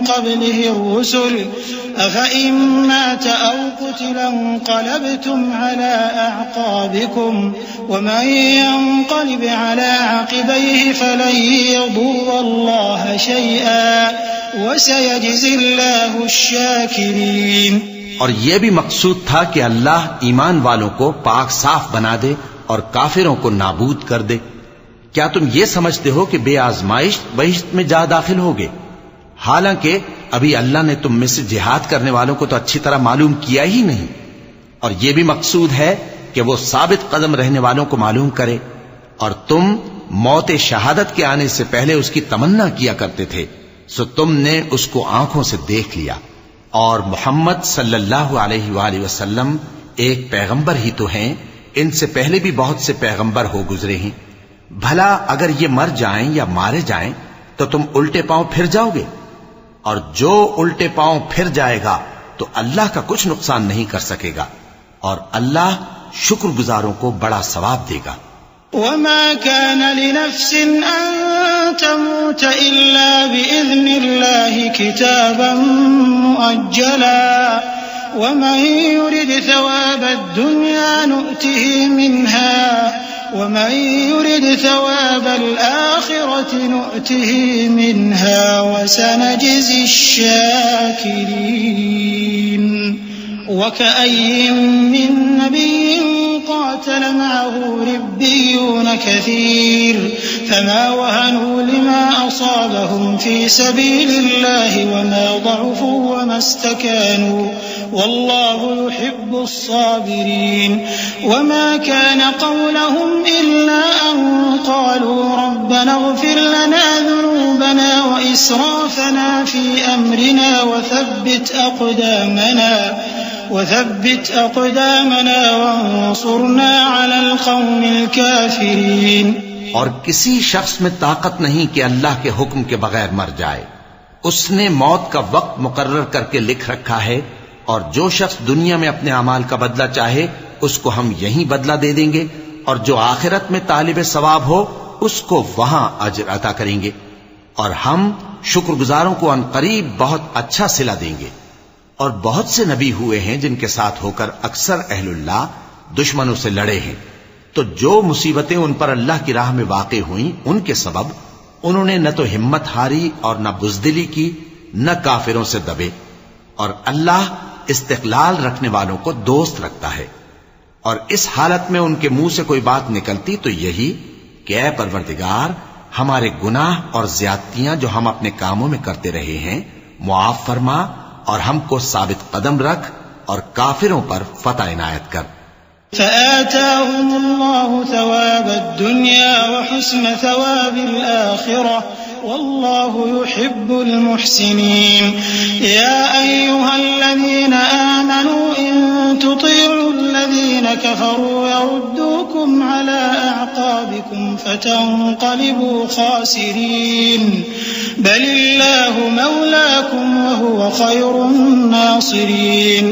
قبله الرسل أفإن مات أو قتل انقلبتم على أعقابكم ومن ينقلب على عقبيه فلن يضر الله شيئا وسيجزي الله الشاكرين. اور یہ بھی مقصود تھا کہ اللہ ایمان والوں کو پاک صاف بنا دے اور کافروں کو نابود کر دے. کیا تم یہ سمجھتے ہو کہ بے آزمائش بہشت میں جا داخل ہوگے؟ حالانکہ ابھی اللہ نے تم میں سے جہاد کرنے والوں کو تو اچھی طرح معلوم کیا ہی نہیں. اور یہ بھی مقصود ہے کہ وہ ثابت قدم رہنے والوں کو معلوم کرے. اور تم موت شہادت کے آنے سے پہلے اس کی تمنا کیا کرتے تھے، سو تم نے اس کو آنکھوں سے دیکھ لیا. اور محمد صلی اللہ علیہ وآلہ وسلم ایک پیغمبر ہی تو ہیں، ان سے پہلے بھی بہت سے پیغمبر ہو گزرے ہیں. بھلا اگر یہ مر جائیں یا مارے جائیں تو تم الٹے پاؤں پھر جاؤ گے؟ اور جو الٹے پاؤں پھر جائے گا تو اللہ کا کچھ نقصان نہیں کر سکے گا، اور اللہ شکر گزاروں کو بڑا ثواب دے گا. وما كان لنفس أن تموت إلا بإذن الله كتابا مؤجلا ومن يرد ثواب الدنيا نؤته منها ومن يرد ثواب الآخرة نؤته منها وسنجزي الشاكرين. وكأي من نبي قاتل معه ربيون كثير فما وهنوا لما أصابهم في سبيل الله وما ضعفوا وما استكانوا والله يحب الصابرين وما كان قولهم إلا أن قالوا ربنا اغفر لنا ذنوبنا وإسرافنا في أمرنا وثبت أقدامنا وانصرنا على القوم الكافرين. اور کسی شخص میں طاقت نہیں کہ اللہ کے حکم کے بغیر مر جائے. اس نے موت کا وقت مقرر کر کے لکھ رکھا ہے، اور جو شخص دنیا میں اپنے اعمال کا بدلہ چاہے اس کو ہم یہیں بدلہ دے دیں گے، اور جو آخرت میں طالب ثواب ہو اس کو وہاں اجر عطا کریں گے، اور ہم شکر گزاروں کو عنقریب بہت اچھا صلہ دیں گے. اور بہت سے نبی ہوئے ہیں جن کے ساتھ ہو کر اکثر اہل اللہ دشمنوں سے لڑے ہیں، تو جو مصیبتیں ان پر اللہ کی راہ میں واقع ہوئیں ان کے سبب انہوں نے نہ تو ہمت ہاری اور نہ بزدلی کی، نہ کافروں سے دبے. اور اللہ استقلال رکھنے والوں کو دوست رکھتا ہے. اور اس حالت میں ان کے منہ سے کوئی بات نکلتی تو یہی کہ اے پروردگار، ہمارے گناہ اور زیادتیاں جو ہم اپنے کاموں میں کرتے رہے ہیں معاف فرما، اور ہم کو ثابت قدم رکھ، اور کافروں پر فتح عنایت کر. فآتاهم الله ثواب الدنيا وحسن ثواب الآخرة والله يحب المحسنين. يا أيها الذين آمنوا إن تطيعوا الذين كفروا يردوكم على أعقابكم فتنقلبوا خاسرين بل الله مولاكم وهو خير الناصرين.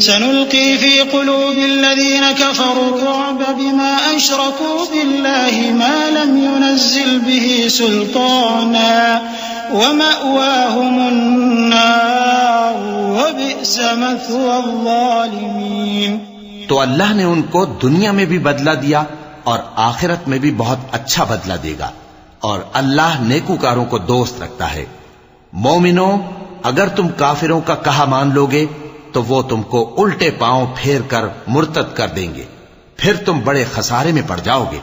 سنلقي في قلوب الذين كفروا الرعب بما أشركوا بالله ما لم ينزل به سلطانا ومأواهم النار وبئس مثوى الظالمين. تو اللہ نے ان کو دنیا میں بھی بدلہ دیا اور آخرت میں بھی بہت اچھا بدلہ دے گا، اور اللہ نیکوکاروں کو دوست رکھتا ہے. مومنو، اگر تم کافروں کا کہا مان لوگے تو وہ تم کو الٹے پاؤں پھیر کر مرتد کر دیں گے، پھر تم بڑے خسارے میں پڑ جاؤ گے.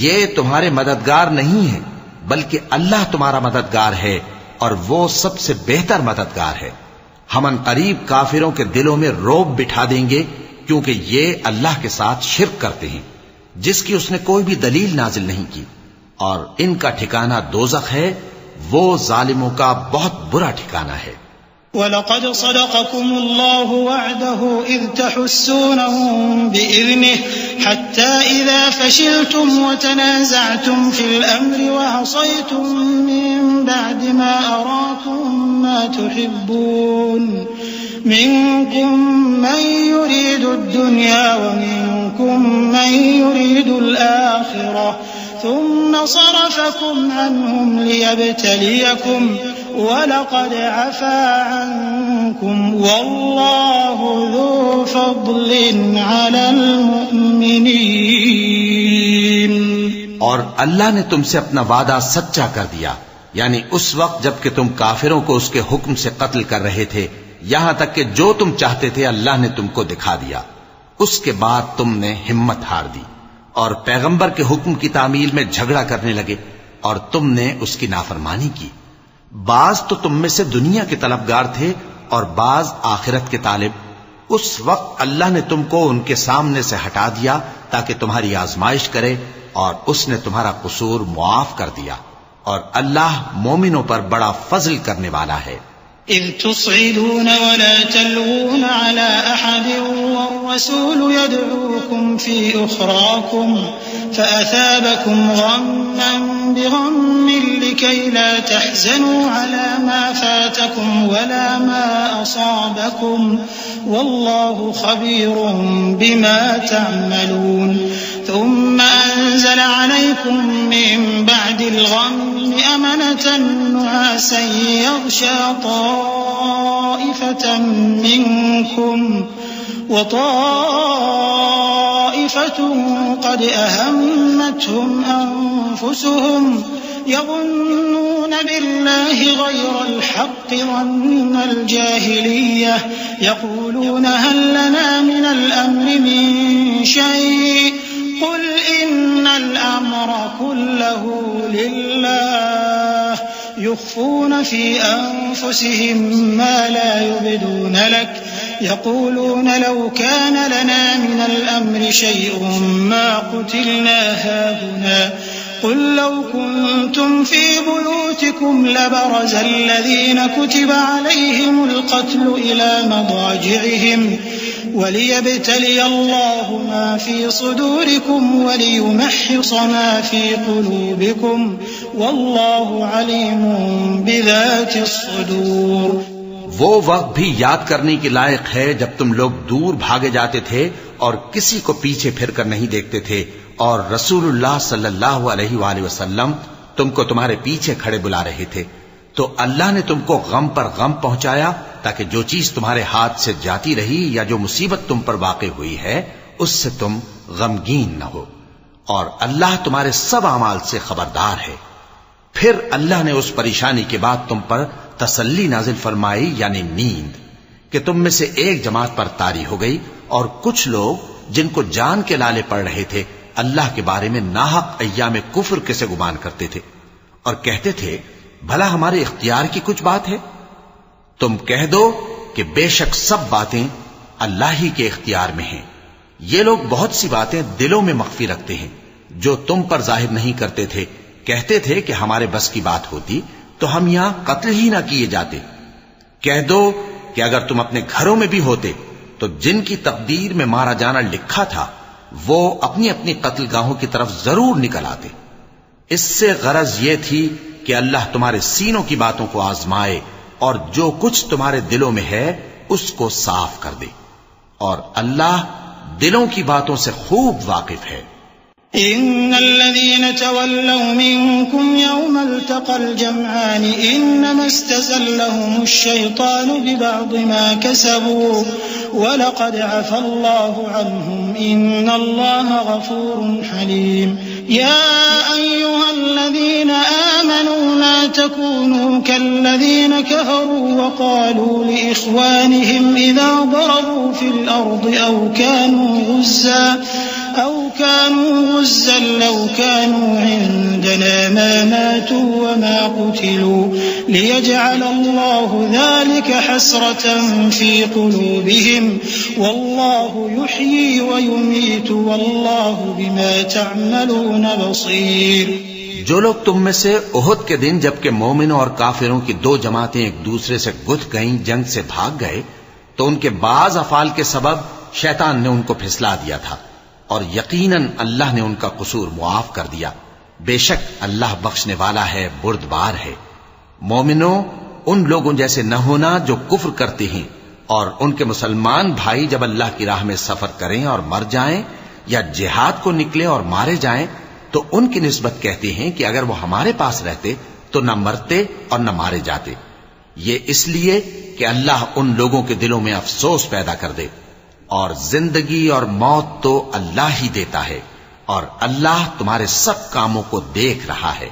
یہ تمہارے مددگار نہیں ہیں بلکہ اللہ تمہارا مددگار ہے، اور وہ سب سے بہتر مددگار ہے. ہم ان قریب کافروں کے دلوں میں رعب بٹھا دیں گے، کیونکہ یہ اللہ کے ساتھ شرک کرتے ہیں جس کی اس نے کوئی بھی دلیل نازل نہیں کی، اور ان کا ٹھکانہ دوزخ ہے، وہ ظالموں کا بہت برا ٹھکانہ ہے. وَلَقَدْ صَدَقَكُمُ اللَّهُ وَعْدَهُ إِذْ تَحُسُّونَهُم بِإِذْنِهِ حَتَّى إِذَا فَشِلْتُمْ وَتَنَازَعْتُمْ فِي الْأَمْرِ وَعَصَيْتُم مِّن بَعْدِ مَا أَرَاكُم مَّا تُحِبُّونَ مِنكُم مَّن يُرِيدُ الدُّنْيَا وَمِنكُم مَّن يُرِيدُ الْآخِرَةَ ثم صرفكم عنهم ليبتليكم ولقد عفا عنكم والله ذو فضل على المؤمنين. اور اللہ نے تم سے اپنا وعدہ سچا کر دیا، یعنی اس وقت جب کہ تم کافروں کو اس کے حکم سے قتل کر رہے تھے، یہاں تک کہ جو تم چاہتے تھے اللہ نے تم کو دکھا دیا. اس کے بعد تم نے ہمت ہار دی اور پیغمبر کے حکم کی تعمیل میں جھگڑا کرنے لگے، اور تم نے اس کی نافرمانی کی. بعض تو تم میں سے دنیا کے طلبگار تھے اور بعض آخرت کے طالب. اس وقت اللہ نے تم کو ان کے سامنے سے ہٹا دیا تاکہ تمہاری آزمائش کرے، اور اس نے تمہارا قصور معاف کر دیا، اور اللہ مومنوں پر بڑا فضل کرنے والا ہے. إذ تصعدون ولا تلوون على أحد والرسول يدعوكم في أخراكم فأثابكم غما بغم لكي لا تحزنوا على ما فاتكم ولا ما أصابكم والله خبير بما تعملون. ثم أنزل عليكم من بعد الغم أمنة نعاسا يغشى طائفة منكم وطائفة قد أهمتهم أنفسهم يظنون بالله غير الحق ظن الجاهلية يقولون هل لنا من الأمر من شيء قل إن الأمر كله لله يخفون في أنفسهم ما لا يبدون لك يقولون لو كان لنا من الأمر شيء ما قتلنا هاهنا قل لو كنتم في بيوتكم لبرز الذين كتب عليهم القتل إلى مضاجعهم وليبتلي الله ما في صدوركم وليمحص ما في قلوبكم والله عليم بذات الصدور. وہ وقت بھی یاد کرنے کے لائق ہے جب تم لوگ دور بھاگے جاتے تھے اور کسی کو پیچھے پھر کر نہیں دیکھتے تھے اور رسول اللہ صلی اللہ علیہ وآلہ وسلم تم کو تمہارے پیچھے کھڑے بلا رہے تھے تو اللہ نے تم کو غم پر غم پہنچایا تاکہ جو چیز تمہارے ہاتھ سے جاتی رہی یا جو مصیبت تم پر واقع ہوئی ہے اس سے تم غمگین نہ ہو اور اللہ تمہارے سب اعمال سے خبردار ہے. پھر اللہ نے اس پریشانی کے بعد تم پر تسلی نازل فرمائی یعنی نیند کہ تم میں سے ایک جماعت پر طاری ہو گئی اور کچھ لوگ جن کو جان کے لالے پڑ رہے تھے اللہ کے بارے میں ناحق ایام کفر کے سے گمان کرتے تھے اور کہتے تھے بھلا ہمارے اختیار کی کچھ بات ہے. تم کہہ دو کہ بے شک سب باتیں اللہ ہی کے اختیار میں ہیں. یہ لوگ بہت سی باتیں دلوں میں مخفی رکھتے ہیں جو تم پر ظاہر نہیں کرتے تھے. کہتے تھے کہ ہمارے بس کی بات ہوتی تو ہم یہاں قتل ہی نہ کیے جاتے. کہہ دو کہ اگر تم اپنے گھروں میں بھی ہوتے تو جن کی تقدیر میں مارا جانا لکھا تھا وہ اپنی اپنی قتل گاہوں کی طرف ضرور نکل آتے. اس سے غرض یہ تھی کہ اللہ تمہارے سینوں کی باتوں کو آزمائے اور جو کچھ تمہارے دلوں میں ہے اس کو صاف کر دے اور اللہ دلوں کی باتوں سے خوب واقف ہے. إن الذين تولوا منكم يوم التقى الجمعان إنما استزلهم الشيطان ببعض ما كسبوا ولقد عفى الله عنهم إن الله غفور حليم. يا أيها الذين آمنوا لا تكونوا كالذين كفروا وقالوا لإخوانهم إذا ضربوا في الأرض أو كانوا غزا لو كانوا عندنا ما ماتوا وما قتلوا ليجعل الله ذلك حسرة في قلوبهم والله يحيي ويميت والله بما تعملون بصير. جو لوگ تم میں سے احد کے دن جبکہ مومنوں اور کافروں کی دو جماعتیں ایک دوسرے سے گتھ گئیں جنگ سے بھاگ گئے تو ان کے بعض افعال کے سبب شیطان نے ان کو پھسلا دیا تھا اور یقیناً اللہ نے ان کا قصور معاف کر دیا. بے شک اللہ بخشنے والا ہے بردبار ہے. مومنوں ان لوگوں جیسے نہ ہونا جو کفر کرتے ہیں اور ان کے مسلمان بھائی جب اللہ کی راہ میں سفر کریں اور مر جائیں یا جہاد کو نکلے اور مارے جائیں تو ان کی نسبت کہتے ہیں کہ اگر وہ ہمارے پاس رہتے تو نہ مرتے اور نہ مارے جاتے. یہ اس لیے کہ اللہ ان لوگوں کے دلوں میں افسوس پیدا کر دے اور زندگی اور موت تو اللہ ہی دیتا ہے اور اللہ تمہارے سب کاموں کو دیکھ رہا ہے.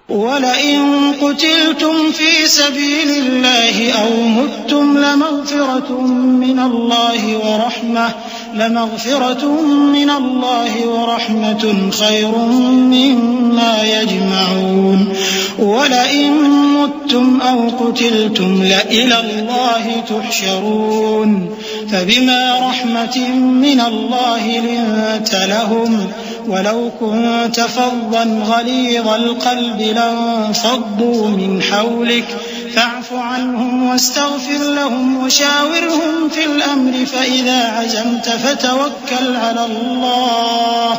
وَلَئِن قُتِلْتُمْ فِي سَبِيلِ اللَّهِ أَوْ مُتُّمْ لَمَغْفِرَةٌ مِّنَ اللَّهِ وَرَحْمَةٌ خَيْرٌ مِّمَّا يَجْمَعُونَ. وَلَئِن مُتُّمْ أَوْ قُتِلْتُمْ لَإِلَى اللَّهِ تُحْشَرُونَ. فَبِمَا رَحْمَةٍ مِّنَ اللَّهِ لِنتَ لَهُمْ ولو كنت فظا غليظ القلب لانفضوا من حولك فاعف عنهم واستغفر لهم وشاورهم في الأمر فإذا عزمت فتوكل على الله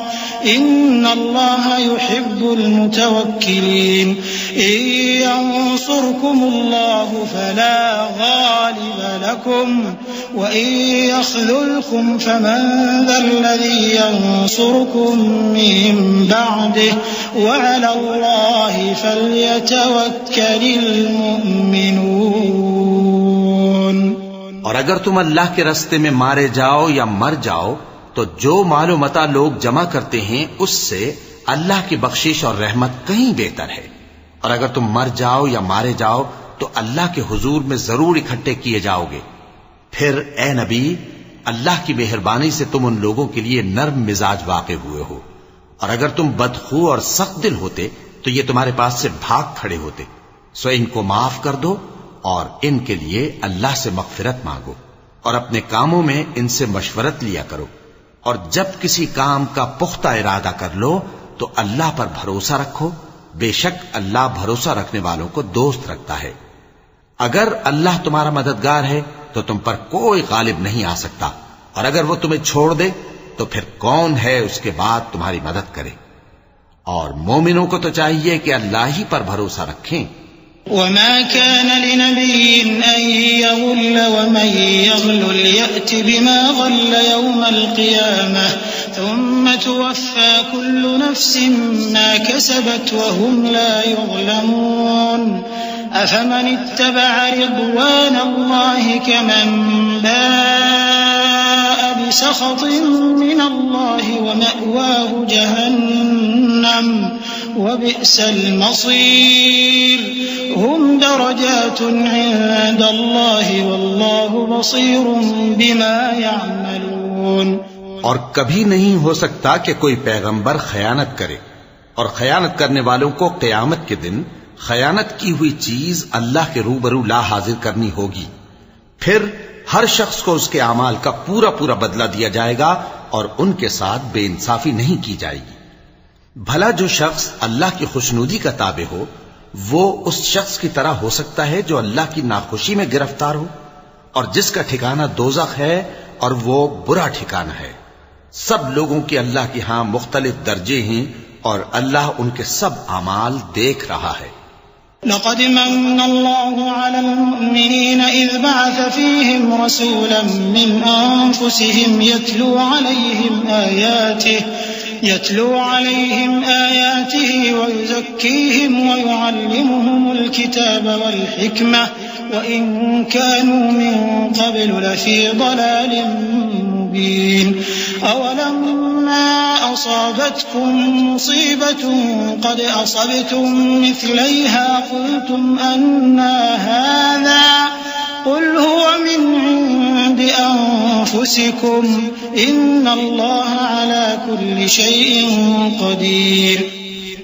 إن الله يحب المتوكلين. إن ينصركم الله فلا غالب لكم وإن يخذلكم فمن ذا الذي ينصركم من بعده وعلى الله فليتوكل المؤمنون. اور اگر تم اللہ کے راستے میں مارے جاؤ یا مر جاؤ تو جو مال و متاع لوگ جمع کرتے ہیں اس سے اللہ کی بخشش اور رحمت کہیں بہتر ہے. اور اگر تم مر جاؤ یا مارے جاؤ تو اللہ کے حضور میں ضرور اکٹھے کیے جاؤ گے. پھر اے نبی، اللہ کی مہربانی سے تم ان لوگوں کے لیے نرم مزاج واقع ہوئے ہو، اور اگر تم بدخو اور سخت دل ہوتے تو یہ تمہارے پاس سے بھاگ کھڑے ہوتے. سو ان کو معاف کر دو اور ان کے لیے اللہ سے مغفرت مانگو، اور اپنے کاموں میں ان سے مشورت لیا کرو، اور جب کسی کام کا پختہ ارادہ کر لو تو اللہ پر بھروسہ رکھو، بے شک اللہ بھروسہ رکھنے والوں کو دوست رکھتا ہے. اگر اللہ تمہارا مددگار ہے تو تم پر کوئی غالب نہیں آ سکتا، اور اگر وہ تمہیں چھوڑ دے تو پھر کون ہے اس کے بعد تمہاری مدد کرے. اور مومنوں کو تو چاہیے کہ اللہ ہی پر بھروسہ رکھیں. وما كان لنبي أن يغل ومن يغلل يأت بما غل يوم القيامة ثم توفى كل نفس ما كسبت وهم لا يظلمون. أفمن اتبع رضوان الله كمن باء بسخط من الله ومأواه جهنم وبئس المصير. هم درجات عند الله والله بصير بما يعملون. اور کبھی نہیں ہو سکتا کہ کوئی پیغمبر خیانت کرے، اور خیانت کرنے والوں کو قیامت کے دن خیانت کی ہوئی چیز اللہ کے روبرو لا حاضر کرنی ہوگی. پھر ہر شخص کو اس کے اعمال کا پورا پورا بدلہ دیا جائے گا، اور ان کے ساتھ بے انصافی نہیں کی جائے گی. بھلا جو شخص اللہ کی خوشنودی کا تابع ہو وہ اس شخص کی طرح ہو سکتا ہے جو اللہ کی ناخوشی میں گرفتار ہو، اور جس کا ٹھکانہ دوزخ ہے اور وہ برا ٹھکانہ ہے. سب لوگوں کے اللہ کے ہاں مختلف درجے ہیں، اور اللہ ان کے سب اعمال دیکھ رہا ہے. لقد من الله على المؤمنين إذ بعث فيهم رسولا من أنفسهم يتلو عليهم آياته ويزكيهم ويعلمهم الكتاب والحكمة وإن كانوا من قبل لفي ضلال مبين. أولما أصابتكم مصيبة قد أصبتم مثليها قلتم أنى هذا قل هو من عند أنفسكم إن الله على كل شيء قدير.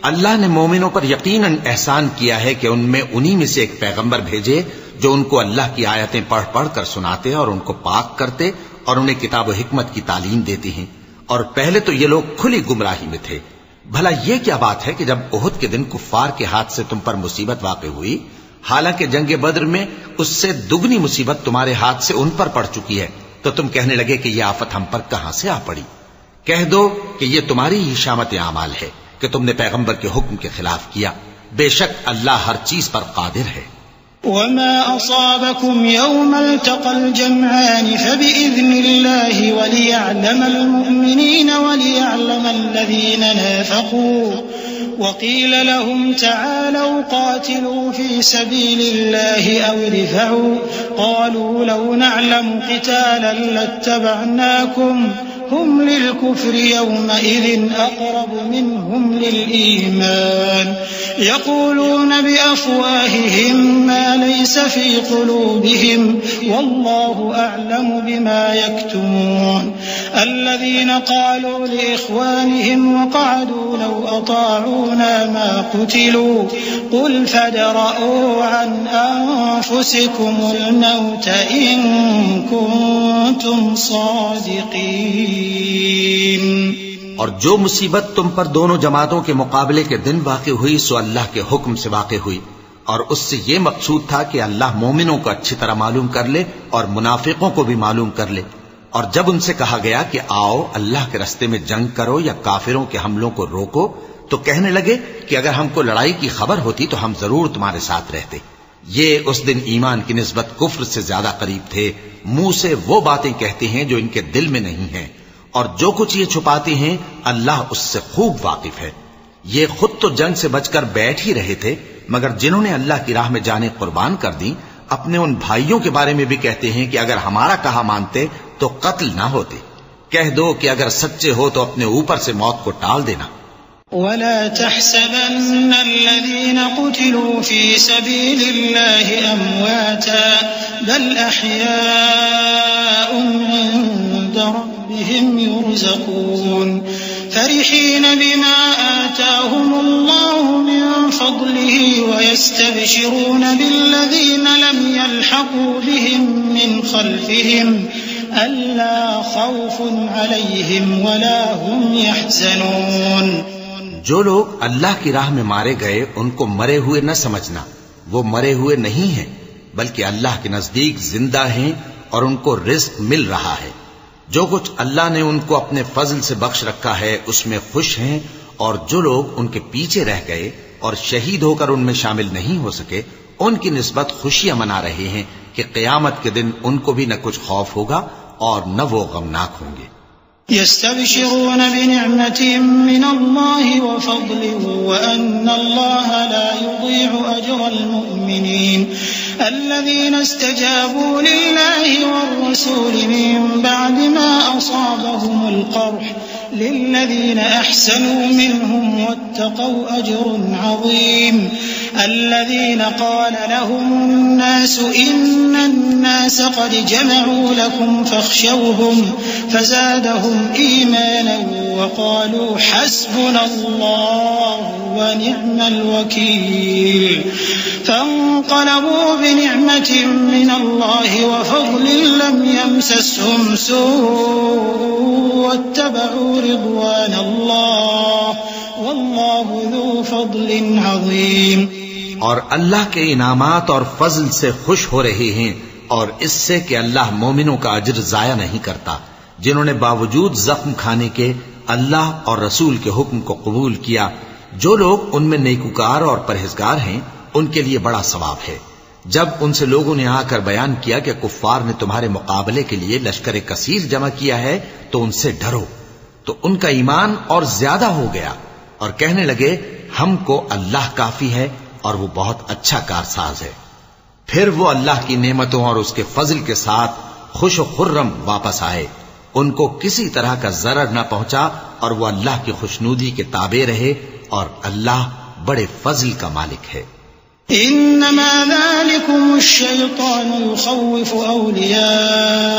اللہ نے مومنوں پر یقیناً احسان کیا ہے کہ ان میں انہی میں سے ایک پیغمبر بھیجے جو ان کو اللہ کی آیتیں پڑھ پڑھ کر سناتے اور ان کو پاک کرتے اور انہیں کتاب و حکمت کی تعلیم دیتے ہیں. اور پہلے تو یہ لوگ کھلی گمراہی میں تھے. بھلا یہ کیا بات ہے کہ جب احد کے دن کفار کے ہاتھ سے تم پر مصیبت واقع ہوئی، حالانکہ جنگ بدر میں اس سے دگنی مصیبت تمہارے ہاتھ سے ان پر پڑ چکی ہے، تو تم کہنے لگے کہ یہ آفت ہم پر کہاں سے آ پڑی؟ کہہ دو کہ یہ تمہاری ہی شامت اعمال ہے کہ تم نے پیغمبر کے حکم کے خلاف کیا. بے شک اللہ ہر چیز پر قادر ہے. وما أصابكم يوم التقى الجمعان فبإذن الله وليعلم المؤمنين وليعلم الذين نافقوا. وقيل لهم تعالوا قاتلوا في سبيل الله أو ادفعوا قالوا لو نعلم قتالا لاتبعناكم هم للكفر يومئذ أقرب منهم للإيمان يقولون بأفواههم ما ليس في قلوبهم والله أعلم بما يكتمون. الذين قالوا لإخوانهم وقعدوا لو أطاعونا ما قتلوا قل فادرءوا عن أنفسكم الموت إن كنتم صادقين. اور جو مصیبت تم پر دونوں جماعتوں کے مقابلے کے دن واقع ہوئی سو اللہ کے حکم سے واقع ہوئی، اور اس سے یہ مقصود تھا کہ اللہ مومنوں کو اچھی طرح معلوم کر لے اور منافقوں کو بھی معلوم کر لے. اور جب ان سے کہا گیا کہ آؤ اللہ کے رستے میں جنگ کرو یا کافروں کے حملوں کو روکو، تو کہنے لگے کہ اگر ہم کو لڑائی کی خبر ہوتی تو ہم ضرور تمہارے ساتھ رہتے. یہ اس دن ایمان کی نسبت کفر سے زیادہ قریب تھے. منہ سے وہ باتیں کہتے ہیں جو ان کے دل میں نہیں ہیں، اور جو کچھ یہ چھپاتے ہیں اللہ اس سے خوب واقف ہے. یہ خود تو جنگ سے بچ کر بیٹھ ہی رہے تھے، مگر جنہوں نے اللہ کی راہ میں جانیں قربان کر دیں اپنے ان بھائیوں کے بارے میں بھی کہتے ہیں کہ اگر ہمارا کہا مانتے تو قتل نہ ہوتے. کہہ دو کہ اگر سچے ہو تو اپنے اوپر سے موت کو ٹال دینا. ولا تحسبن الذين قتلوا في سبيل الله أمواتا بل أحياء عند ربهم يرزقون فرحين بما آتاهم الله من فضله ويستبشرون بالذين لم يلحقوا بهم من خلفهم ألا خوف عليهم ولا هم يحزنون. جو لوگ اللہ کی راہ میں مارے گئے ان کو مرے ہوئے نہ سمجھنا، وہ مرے ہوئے نہیں ہیں بلکہ اللہ کے نزدیک زندہ ہیں اور ان کو رزق مل رہا ہے. جو کچھ اللہ نے ان کو اپنے فضل سے بخش رکھا ہے اس میں خوش ہیں، اور جو لوگ ان کے پیچھے رہ گئے اور شہید ہو کر ان میں شامل نہیں ہو سکے ان کی نسبت خوشیاں منا رہے ہیں کہ قیامت کے دن ان کو بھی نہ کچھ خوف ہوگا اور نہ وہ غمناک ہوں گے. يستبشرون بنعمة من الله وفضل وأن الله لا يضيع أجر المؤمنين الذين استجابوا لله والرسول من بعد ما أصابهم القرح للذين أحسنوا منهم واتقوا أجر عظيم. الذين قال لهم الناس إن الناس قد جمعوا لكم فاخشوهم فزادهم إيمانا وقالوا حسبنا الله ونعم الوكيل. فانقلبوا بنعمة من الله وفضل لم يمسسهم سوء واتبعوا رضوان الله والله ذو فضل عظيم. اور اللہ کے انعامات اور فضل سے خوش ہو رہے ہیں اور اس سے کہ اللہ مومنوں کا اجر ضائع نہیں کرتا جنہوں نے باوجود زخم کھانے کے اللہ اور رسول کے حکم کو قبول کیا. جو لوگ ان میں نیکوکار اور پرہیزگار ہیں ان کے لیے بڑا ثواب ہے. جب ان سے لوگوں نے آ کر بیان کیا کہ کفار نے تمہارے مقابلے کے لیے لشکر کثیر جمع کیا ہے تو ان سے ڈرو، تو ان کا ایمان اور زیادہ ہو گیا اور کہنے لگے ہم کو اللہ کافی ہے اور وہ بہت اچھا کارساز ہے. پھر وہ اللہ کی نعمتوں اور اس کے فضل کے ساتھ خوش و خرم واپس آئے. ان کو کسی طرح کا ضرر نہ پہنچا اور وہ اللہ کی خوشنودی کے تابع رہے اور اللہ بڑے فضل کا مالک ہے. انما ذلكم الشيطان يخوف اولياءه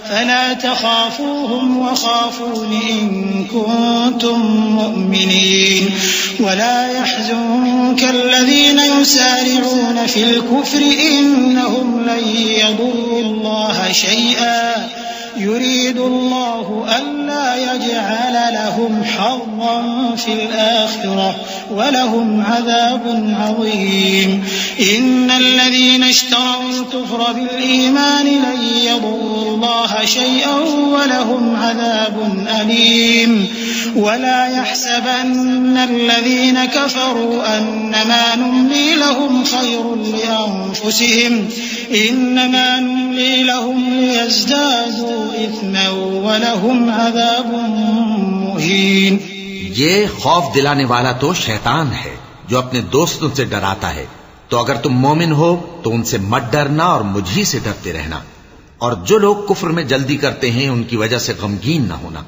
فلا تخافوهم وخافون ان كنتم مؤمنين ولا يحزنك الذين يسارعون في الكفر انهم لن يضروا الله شيئا يريد الله ألا يجعل لهم حظا في الآخرة ولهم عذاب عظيم. إن الذين اشتروا الكفر بالإيمان لن يضروا الله شيئا ولهم عذاب أليم. ولا يحسبن الذين كفروا أنما نملي لهم خير لأنفسهم إنما نملي لهم ليزدادوا إثما ولهم عذاب مهين. یہ خوف دلانے والا تو شیطان ہے جو اپنے دوستوں سے ڈراتا ہے. تو اگر تم مومن ہو تو ان سے مت ڈرنا اور مجھی سے ڈرتے رہنا، اور جو لوگ کفر میں جلدی کرتے ہیں ان کی وجہ سے غمگین نہ ہونا.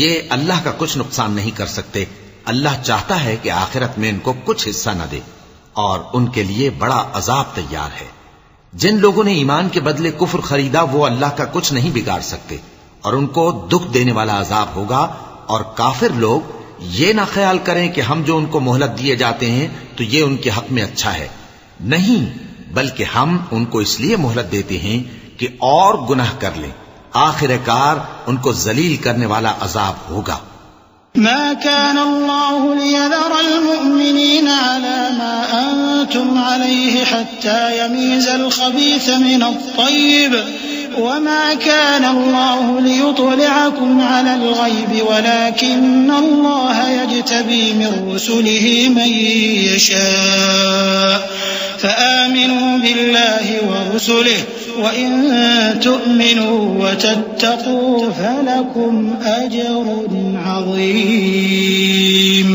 یہ اللہ کا کچھ نقصان نہیں کر سکتے. اللہ چاہتا ہے کہ آخرت میں ان کو کچھ حصہ نہ دے اور ان کے لیے بڑا عذاب تیار ہے. جن لوگوں نے ایمان کے بدلے کفر خریدا وہ اللہ کا کچھ نہیں بگاڑ سکتے اور ان کو دکھ دینے والا عذاب ہوگا. اور کافر لوگ یہ نہ خیال کریں کہ ہم جو ان کو مہلت دیے جاتے ہیں تو یہ ان کے حق میں اچھا ہے. نہیں، بلکہ ہم ان کو اس لیے مہلت دیتے ہیں کہ اور گناہ کر لیں. آخر کار ان کو ذلیل کرنے والا عذاب ہوگا. ما كان الله ليذر المؤمنين على ما أنتم عليه حتى يميز الخبيث من الطيب وما كان الله ليطلعكم على الغيب ولكن الله يجتبي من رسله من يشاء فآمنوا بالله ورسله وإن تؤمنوا وتتقوا فلكم أجر عظيم.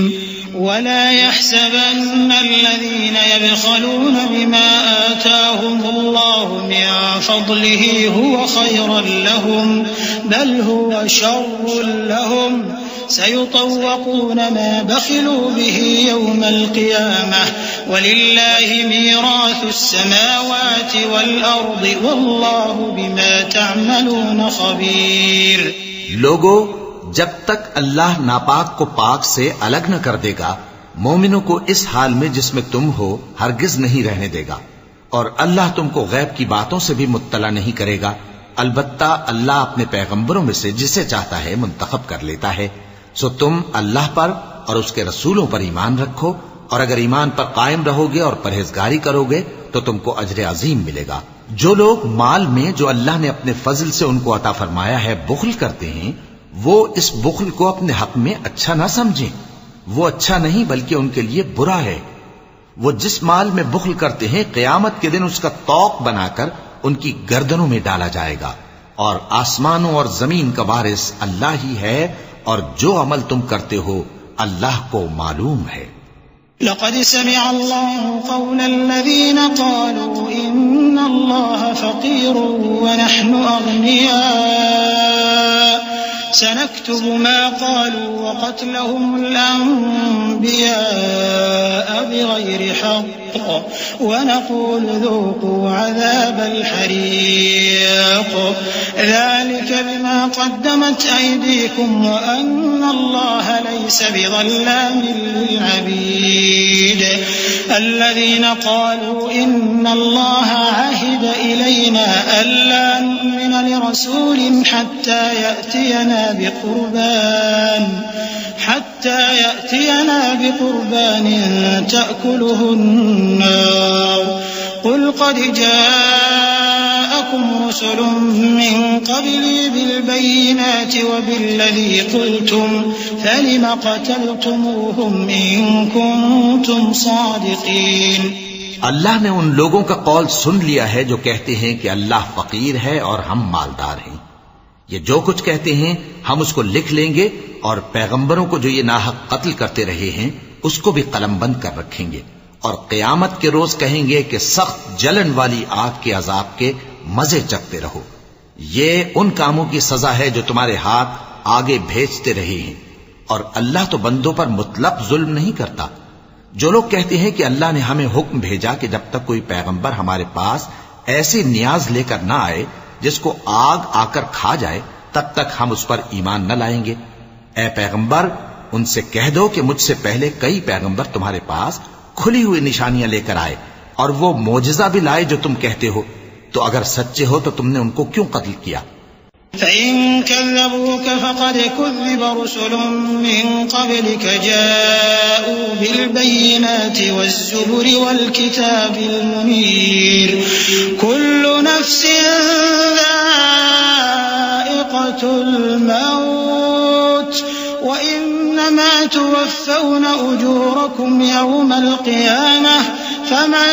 ولا يحسبن الذين يبخلون بما آتاهم الله من فضله هو خيرا لهم بل هو شر لهم سيطوقون ما بخلوا به يوم القيامة ولله ميراث السماوات والأرض والله بما تعملون خبير. لوگو، جب تک اللہ ناپاک کو پاک سے الگ نہ کر دے گا، مومنوں کو اس حال میں جس میں تم ہو ہرگز نہیں رہنے دے گا، اور اللہ تم کو غیب کی باتوں سے بھی مطلع نہیں کرے گا. البتہ اللہ اپنے پیغمبروں میں سے جسے چاہتا ہے منتخب کر لیتا ہے. سو تم اللہ پر اور اس کے رسولوں پر ایمان رکھو، اور اگر ایمان پر قائم رہو گے اور پرہیزگاری کرو گے تو تم کو اجر عظیم ملے گا. جو لوگ مال میں جو اللہ نے اپنے فضل سے ان کو عطا فرمایا ہے بخل کرتے ہیں، وہ اس بخل کو اپنے حق میں اچھا نہ سمجھیں. وہ اچھا نہیں بلکہ ان کے لیے برا ہے. وہ جس مال میں بخل کرتے ہیں قیامت کے دن اس کا طوق بنا کر ان کی گردنوں میں ڈالا جائے گا. اور آسمانوں اور زمین کا وارث اللہ ہی ہے، اور جو عمل تم کرتے ہو اللہ کو معلوم ہے. لقد سمع الله قول الذين قالوا إن الله فقير ونحن أغنياء سنكتب ما قالوا وقتلهم الأنبياء بغير حق ونقول ذوقوا عذاب الحريق ذلك بما قدمت أيديكم وأن الله ليس بظلام للعبيد. الذين قالوا إن الله عهد إلينا ألا نؤمن لرسول حتى يأتينا بقربان تأكله النار قل قد جاءكم رسل من قبلي بالبينات وبالذي قلتم فلم قتلتموهم إن كنتم صادقين. اللہ نے ان لوگوں کا قول سن لیا ہے جو کہتے ہیں کہ اللہ فقیر ہے اور ہم مالدار ہیں. یہ جو کچھ کہتے ہیں ہم اس کو لکھ لیں گے، اور پیغمبروں کو جو یہ ناحق قتل کرتے رہے ہیں اس کو بھی قلم بند کر رکھیں گے، اور قیامت کے روز کہیں گے کہ سخت جلن والی آگ کے عذاب کے مزے چکھتے رہو. یہ ان کاموں کی سزا ہے جو تمہارے ہاتھ آگے بھیجتے رہے ہیں، اور اللہ تو بندوں پر مطلق ظلم نہیں کرتا. جو لوگ کہتے ہیں کہ اللہ نے ہمیں حکم بھیجا کہ جب تک کوئی پیغمبر ہمارے پاس ایسی نیاز لے کر نہ آئے جس کو آگ آ کر کھا جائے تب تک ہم اس پر ایمان نہ لائیں گے. اے پیغمبر، ان سے کہہ دو کہ مجھ سے پہلے کئی پیغمبر تمہارے پاس کھلی ہوئی نشانیاں لے کر آئے اور وہ معجزہ بھی لائے جو تم کہتے ہو، تو اگر سچے ہو تو تم نے ان کو کیوں قتل کیا؟ فَإِن كَذَّبُوكَ فَقَدْ كُذِّبَ رُسُلٌ مِّن قَبْلِكَ جَاءُوا بِالْبَيِّنَاتِ وَالزُّبُرِ وَالْكِتَابِ الْمُنِيرِ كُلُّ نَفْسٍ ذَائِقَةُ الْمَوْتِ وَإِنَّمَا تُوَفَّوْنَ أُجُورَكُمْ يَوْمَ الْقِيَامَةِ فَمَن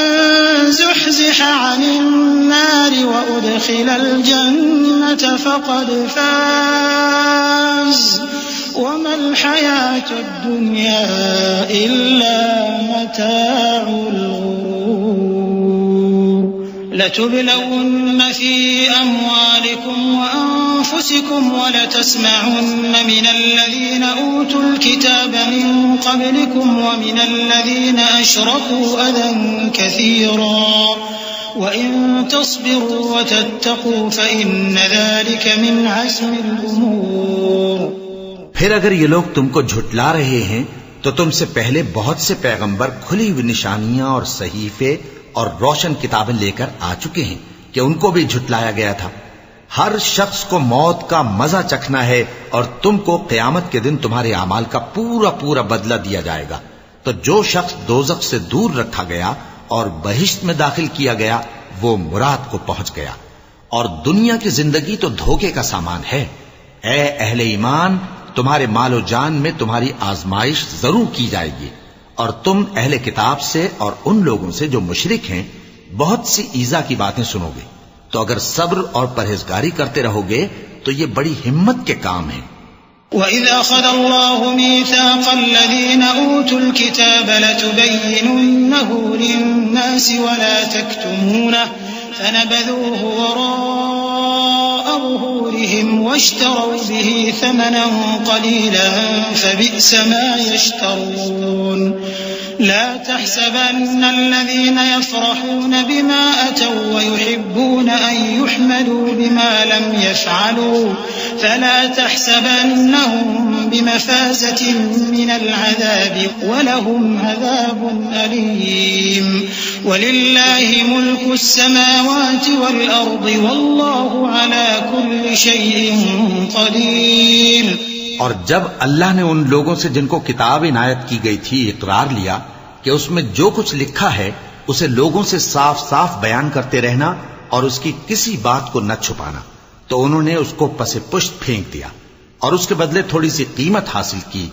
زُحْزِحَ عَنِ النَّارِ وَأُدْخِلَ الْجَنَّةَ فَقَدْ فَازَ وَمَا الْحَيَاةُ الدُّنْيَا إِلَّا مَتَاعُ الْغُرُورِ. لَتُبْلَوُنَّ فِي أَمْوَالِكُمْ وَأَنفُسِكُمْ وَلَتَسْمَعُنَّ مِنَ الَّذِينَ أُوتُوا الْكِتَابَ مِن قَبْلِكُمْ وَمِنَ الَّذِينَ أَشْرَكُوا أَذًى كَثِيرًا وَإِن تَصْبِرُوا وَتَتَّقُوا فَإِنَّ ذَلِكَ مِنْ عَزْمِ الْأُمُورِ. پھر اگر یہ لوگ تم کو جھٹلا رہے ہیں تو تم سے پہلے بہت سے پیغمبر کھلی ہوئی نشانیاں اور صحیفے اور روشن کتابیں لے کر آ چکے ہیں کہ ان کو بھی جھٹلایا گیا تھا. ہر شخص کو موت کا مزہ چکھنا ہے، اور تم کو قیامت کے دن تمہارے اعمال کا پورا پورا بدلہ دیا جائے گا. تو جو شخص دوزخ سے دور رکھا گیا اور بہشت میں داخل کیا گیا وہ مراد کو پہنچ گیا. اور دنیا کی زندگی تو دھوکے کا سامان ہے. اے اہل ایمان، تمہارے مال و جان میں تمہاری آزمائش ضرور کی جائے گی، اور تم اہل کتاب سے اور ان لوگوں سے جو مشرک ہیں بہت سی ایذا کی باتیں سنو گے. تو اگر صبر اور پرہیزگاری کرتے رہو گے تو یہ بڑی ہمت کے کام ہیں. وَإِذْ أَخَذَ اللَّهُ مِيثَاقَ الَّذِينَ أُوتُوا الْكِتَابَ لَتُبَيِّنُنَّهُ لِلنَّاسِ وَلَا تَكْتُمُونَهُ فَنَبَذُوهُ وَرَاءَ ظهورهم واشتروا به ثمنا قليلا فبئس ما يشترون لا تحسبن الذين يفرحون بما أتوا ويحبون أن يحمدوا بما لم يفعلوا فلا تحسبنهم بمفازة من العذاب ولهم عذاب أليم ولله ملك السماوات والأرض والله على كل شيء قدير. اور جب اللہ نے ان لوگوں سے جن کو کتاب عنایت کی گئی تھی اقرار لیا کہ اس میں جو کچھ لکھا ہے اسے لوگوں سے صاف صاف بیان کرتے رہنا اور اس کی کسی بات کو نہ چھپانا، تو انہوں نے اس کو پس پشت پھینک دیا اور اس کے بدلے تھوڑی سی قیمت حاصل کی.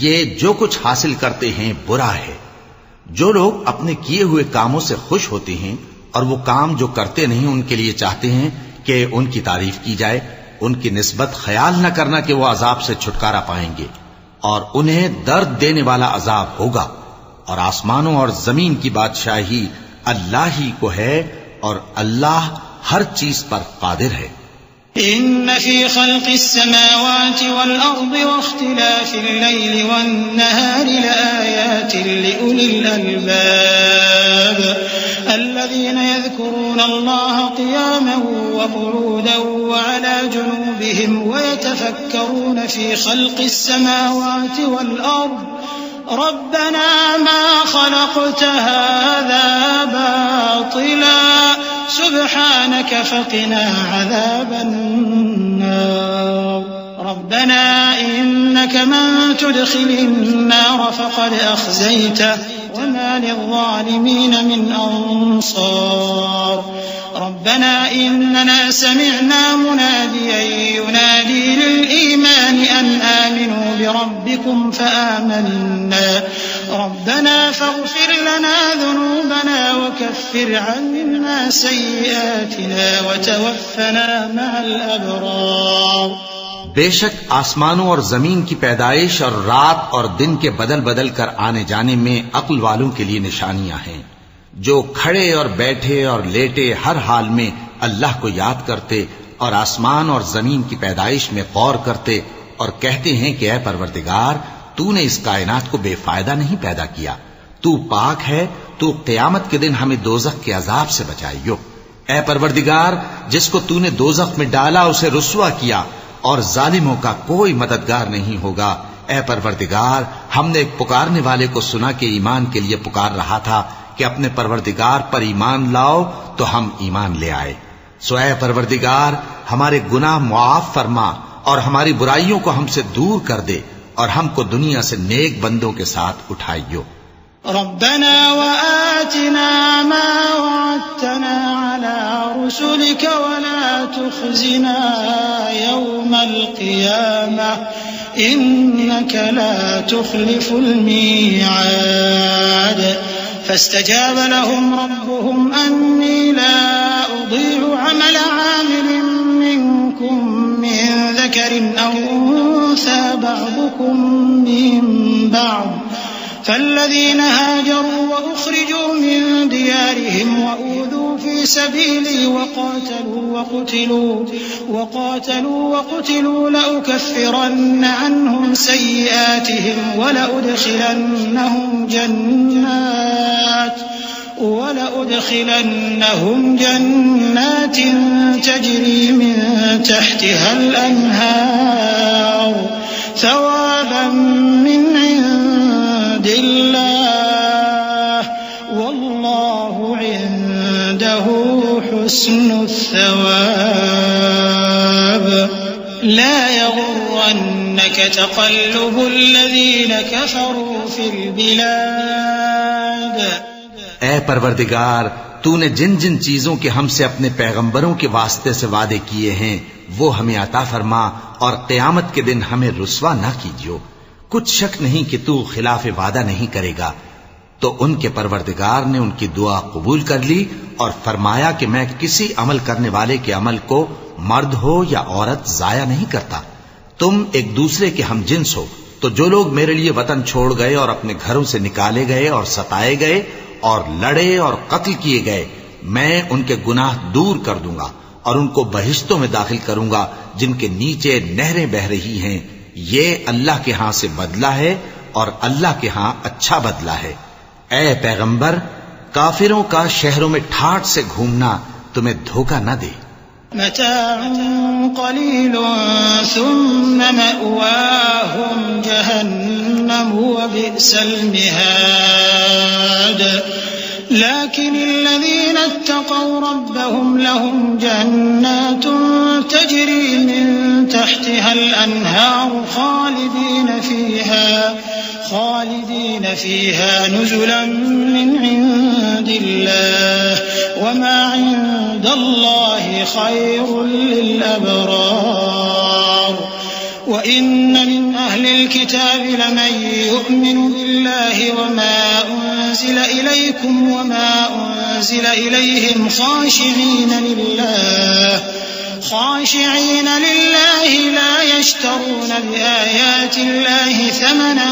یہ جو کچھ حاصل کرتے ہیں برا ہے. جو لوگ اپنے کیے ہوئے کاموں سے خوش ہوتے ہیں اور وہ کام جو کرتے نہیں ان کے لیے چاہتے ہیں کہ ان کی تعریف کی جائے، ان کی نسبت خیال نہ کرنا کہ وہ عذاب سے چھٹکارا پائیں گے اور انہیں درد دینے والا عذاب ہوگا. اور آسمانوں اور زمین کی بادشاہی اللہ ہی کو ہے اور اللہ ہر چیز پر قادر ہے. إن في خلق السماوات والأرض واختلاف الليل والنهار لآيات لأولي الألباب الذين يذكرون الله قياما وقعودا وعلى جنوبهم ويتفكرون في خلق السماوات والأرض ربنا ما خلقت هذا باطلا سبحانك فقنا عذاب النار ربنا إنك من تدخل النار فقد أخزيته وما للظالمين من أنصار ربنا إننا سمعنا مناديا ينادي للإيمان أن آمنوا بربكم فآمنا ربنا فاغفر لنا ذنوبنا وكفر عنا سيئاتنا وتوفنا مع الأبرار. بے شک آسمانوں اور زمین کی پیدائش اور رات اور دن کے بدل بدل کر آنے جانے میں عقل والوں کے لیے نشانیاں ہیں، جو کھڑے اور بیٹھے اور لیٹے ہر حال میں اللہ کو یاد کرتے اور آسمان اور زمین کی پیدائش میں غور کرتے اور کہتے ہیں کہ اے پروردگار تو نے اس کائنات کو بے فائدہ نہیں پیدا کیا، تو پاک ہے، تو قیامت کے دن ہمیں دوزخ کے عذاب سے بچائیو. اے پروردگار جس کو تو نے دوزخ میں ڈالا اسے رسوا کیا اور ظالموں کا کوئی مددگار نہیں ہوگا. اے پروردگار ہم نے ایک پکارنے والے کو سنا کہ ایمان کے لیے پکار رہا تھا کہ اپنے پروردگار پر ایمان لاؤ تو ہم ایمان لے آئے. سو اے پروردگار ہمارے گناہ معاف فرما اور ہماری برائیوں کو ہم سے دور کر دے اور ہم کو دنیا سے نیک بندوں کے ساتھ اٹھائیو. ربنا وآتنا ما وعدتنا على رسلك ولا تخزنا يوم القيامة إنك لا تخلف الميعاد. فاستجاب لهم ربهم أني لا أضيع عمل عامل منكم من ذكر أو أنثى بعضكم من بعض فالذين هاجروا وأخرجوا من ديارهم وأوذوا في سبيلي وقاتلوا لأكفرن عنهم سيئاتهم ولأدخلنهم جنات تجري من تحتها الأنهار ثوابا من عند الله والله عنده حسن الثواب. لا يغرنك تقلب الذين كفروا في البلاد. اے پروردگار تو نے جن جن چیزوں کے ہم سے اپنے پیغمبروں کے واسطے سے وعدے کیے ہیں وہ ہمیں عطا فرما اور قیامت کے دن ہمیں رسوا نہ کیجیو. کچھ شک نہیں کہ تو خلاف وعدہ نہیں کرے گا. تو ان کے پروردگار نے ان کی دعا قبول کر لی اور فرمایا کہ میں کسی عمل کرنے والے کے عمل کو مرد ہو یا عورت ضائع نہیں کرتا. تم ایک دوسرے کے ہم جنس ہو. تو جو لوگ میرے لیے وطن چھوڑ گئے اور اپنے گھروں سے نکالے گئے اور ستائے گئے اور لڑے اور قتل کیے گئے میں ان کے گناہ دور کر دوں گا اور ان کو بہشتوں میں داخل کروں گا جن کے نیچے نہریں بہ رہی ہیں. یہ اللہ کے ہاں سے بدلہ ہے اور اللہ کے ہاں اچھا بدلہ ہے. اے پیغمبر، کافروں کا شہروں میں ٹھاٹھ سے گھومنا تمہیں دھوکہ نہ دے. متاع قليل ثم مأواهم جهنم وبئس المهاد. لكن الذين اتقوا ربهم لهم جنات تجري من تحتها الأنهار خالدين فيها نزلا من عند الله وما عند الله خير للأبرار. وإن من أهل الكتاب لمن يؤمن بالله وما أنزل إليكم وما أنزل إليهم خاشعين لله لا يشترون بآيات الله ثمنا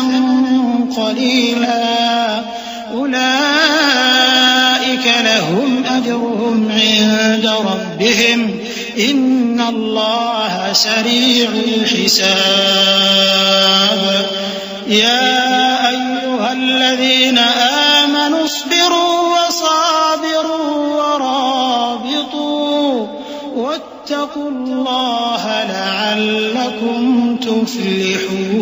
قليلا أولئك لهم أجرهم عند ربهم إن الله سريع الحساب. يا أيها الذين آمنوا اصبروا وصابروا ورابطوا واتقوا الله لعلكم تفلحون.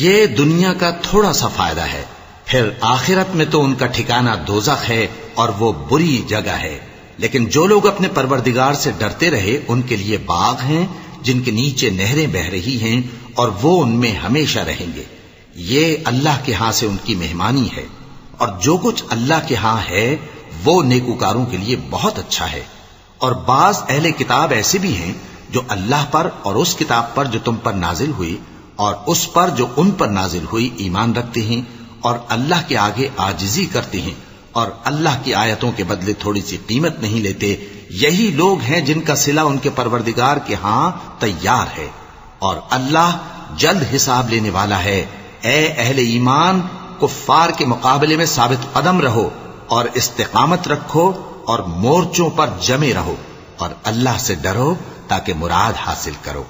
یہ دنیا کا تھوڑا سا فائدہ ہے، پھر آخرت میں تو ان کا ٹھکانہ دوزخ ہے اور وہ بری جگہ ہے. لیکن جو لوگ اپنے پروردگار سے ڈرتے رہے ان کے لیے باغ ہیں جن کے نیچے نہریں بہ رہی ہیں اور وہ ان میں ہمیشہ رہیں گے. یہ اللہ کے ہاں سے ان کی مہمانی ہے، اور جو کچھ اللہ کے ہاں ہے وہ نیکوکاروں کے لیے بہت اچھا ہے. اور بعض اہل کتاب ایسے بھی ہیں جو اللہ پر اور اس کتاب پر جو تم پر نازل ہوئی اور اس پر جو ان پر نازل ہوئی ایمان رکھتے ہیں اور اللہ کے آگے عاجزی کرتے ہیں اور اللہ کی آیتوں کے بدلے تھوڑی سی قیمت نہیں لیتے. یہی لوگ ہیں جن کا صلہ ان کے پروردگار کے ہاں تیار ہے، اور اللہ جلد حساب لینے والا ہے. اے اہل ایمان، کفار کے مقابلے میں ثابت قدم رہو اور استقامت رکھو اور مورچوں پر جمے رہو اور اللہ سے ڈرو تاکہ مراد حاصل کرو.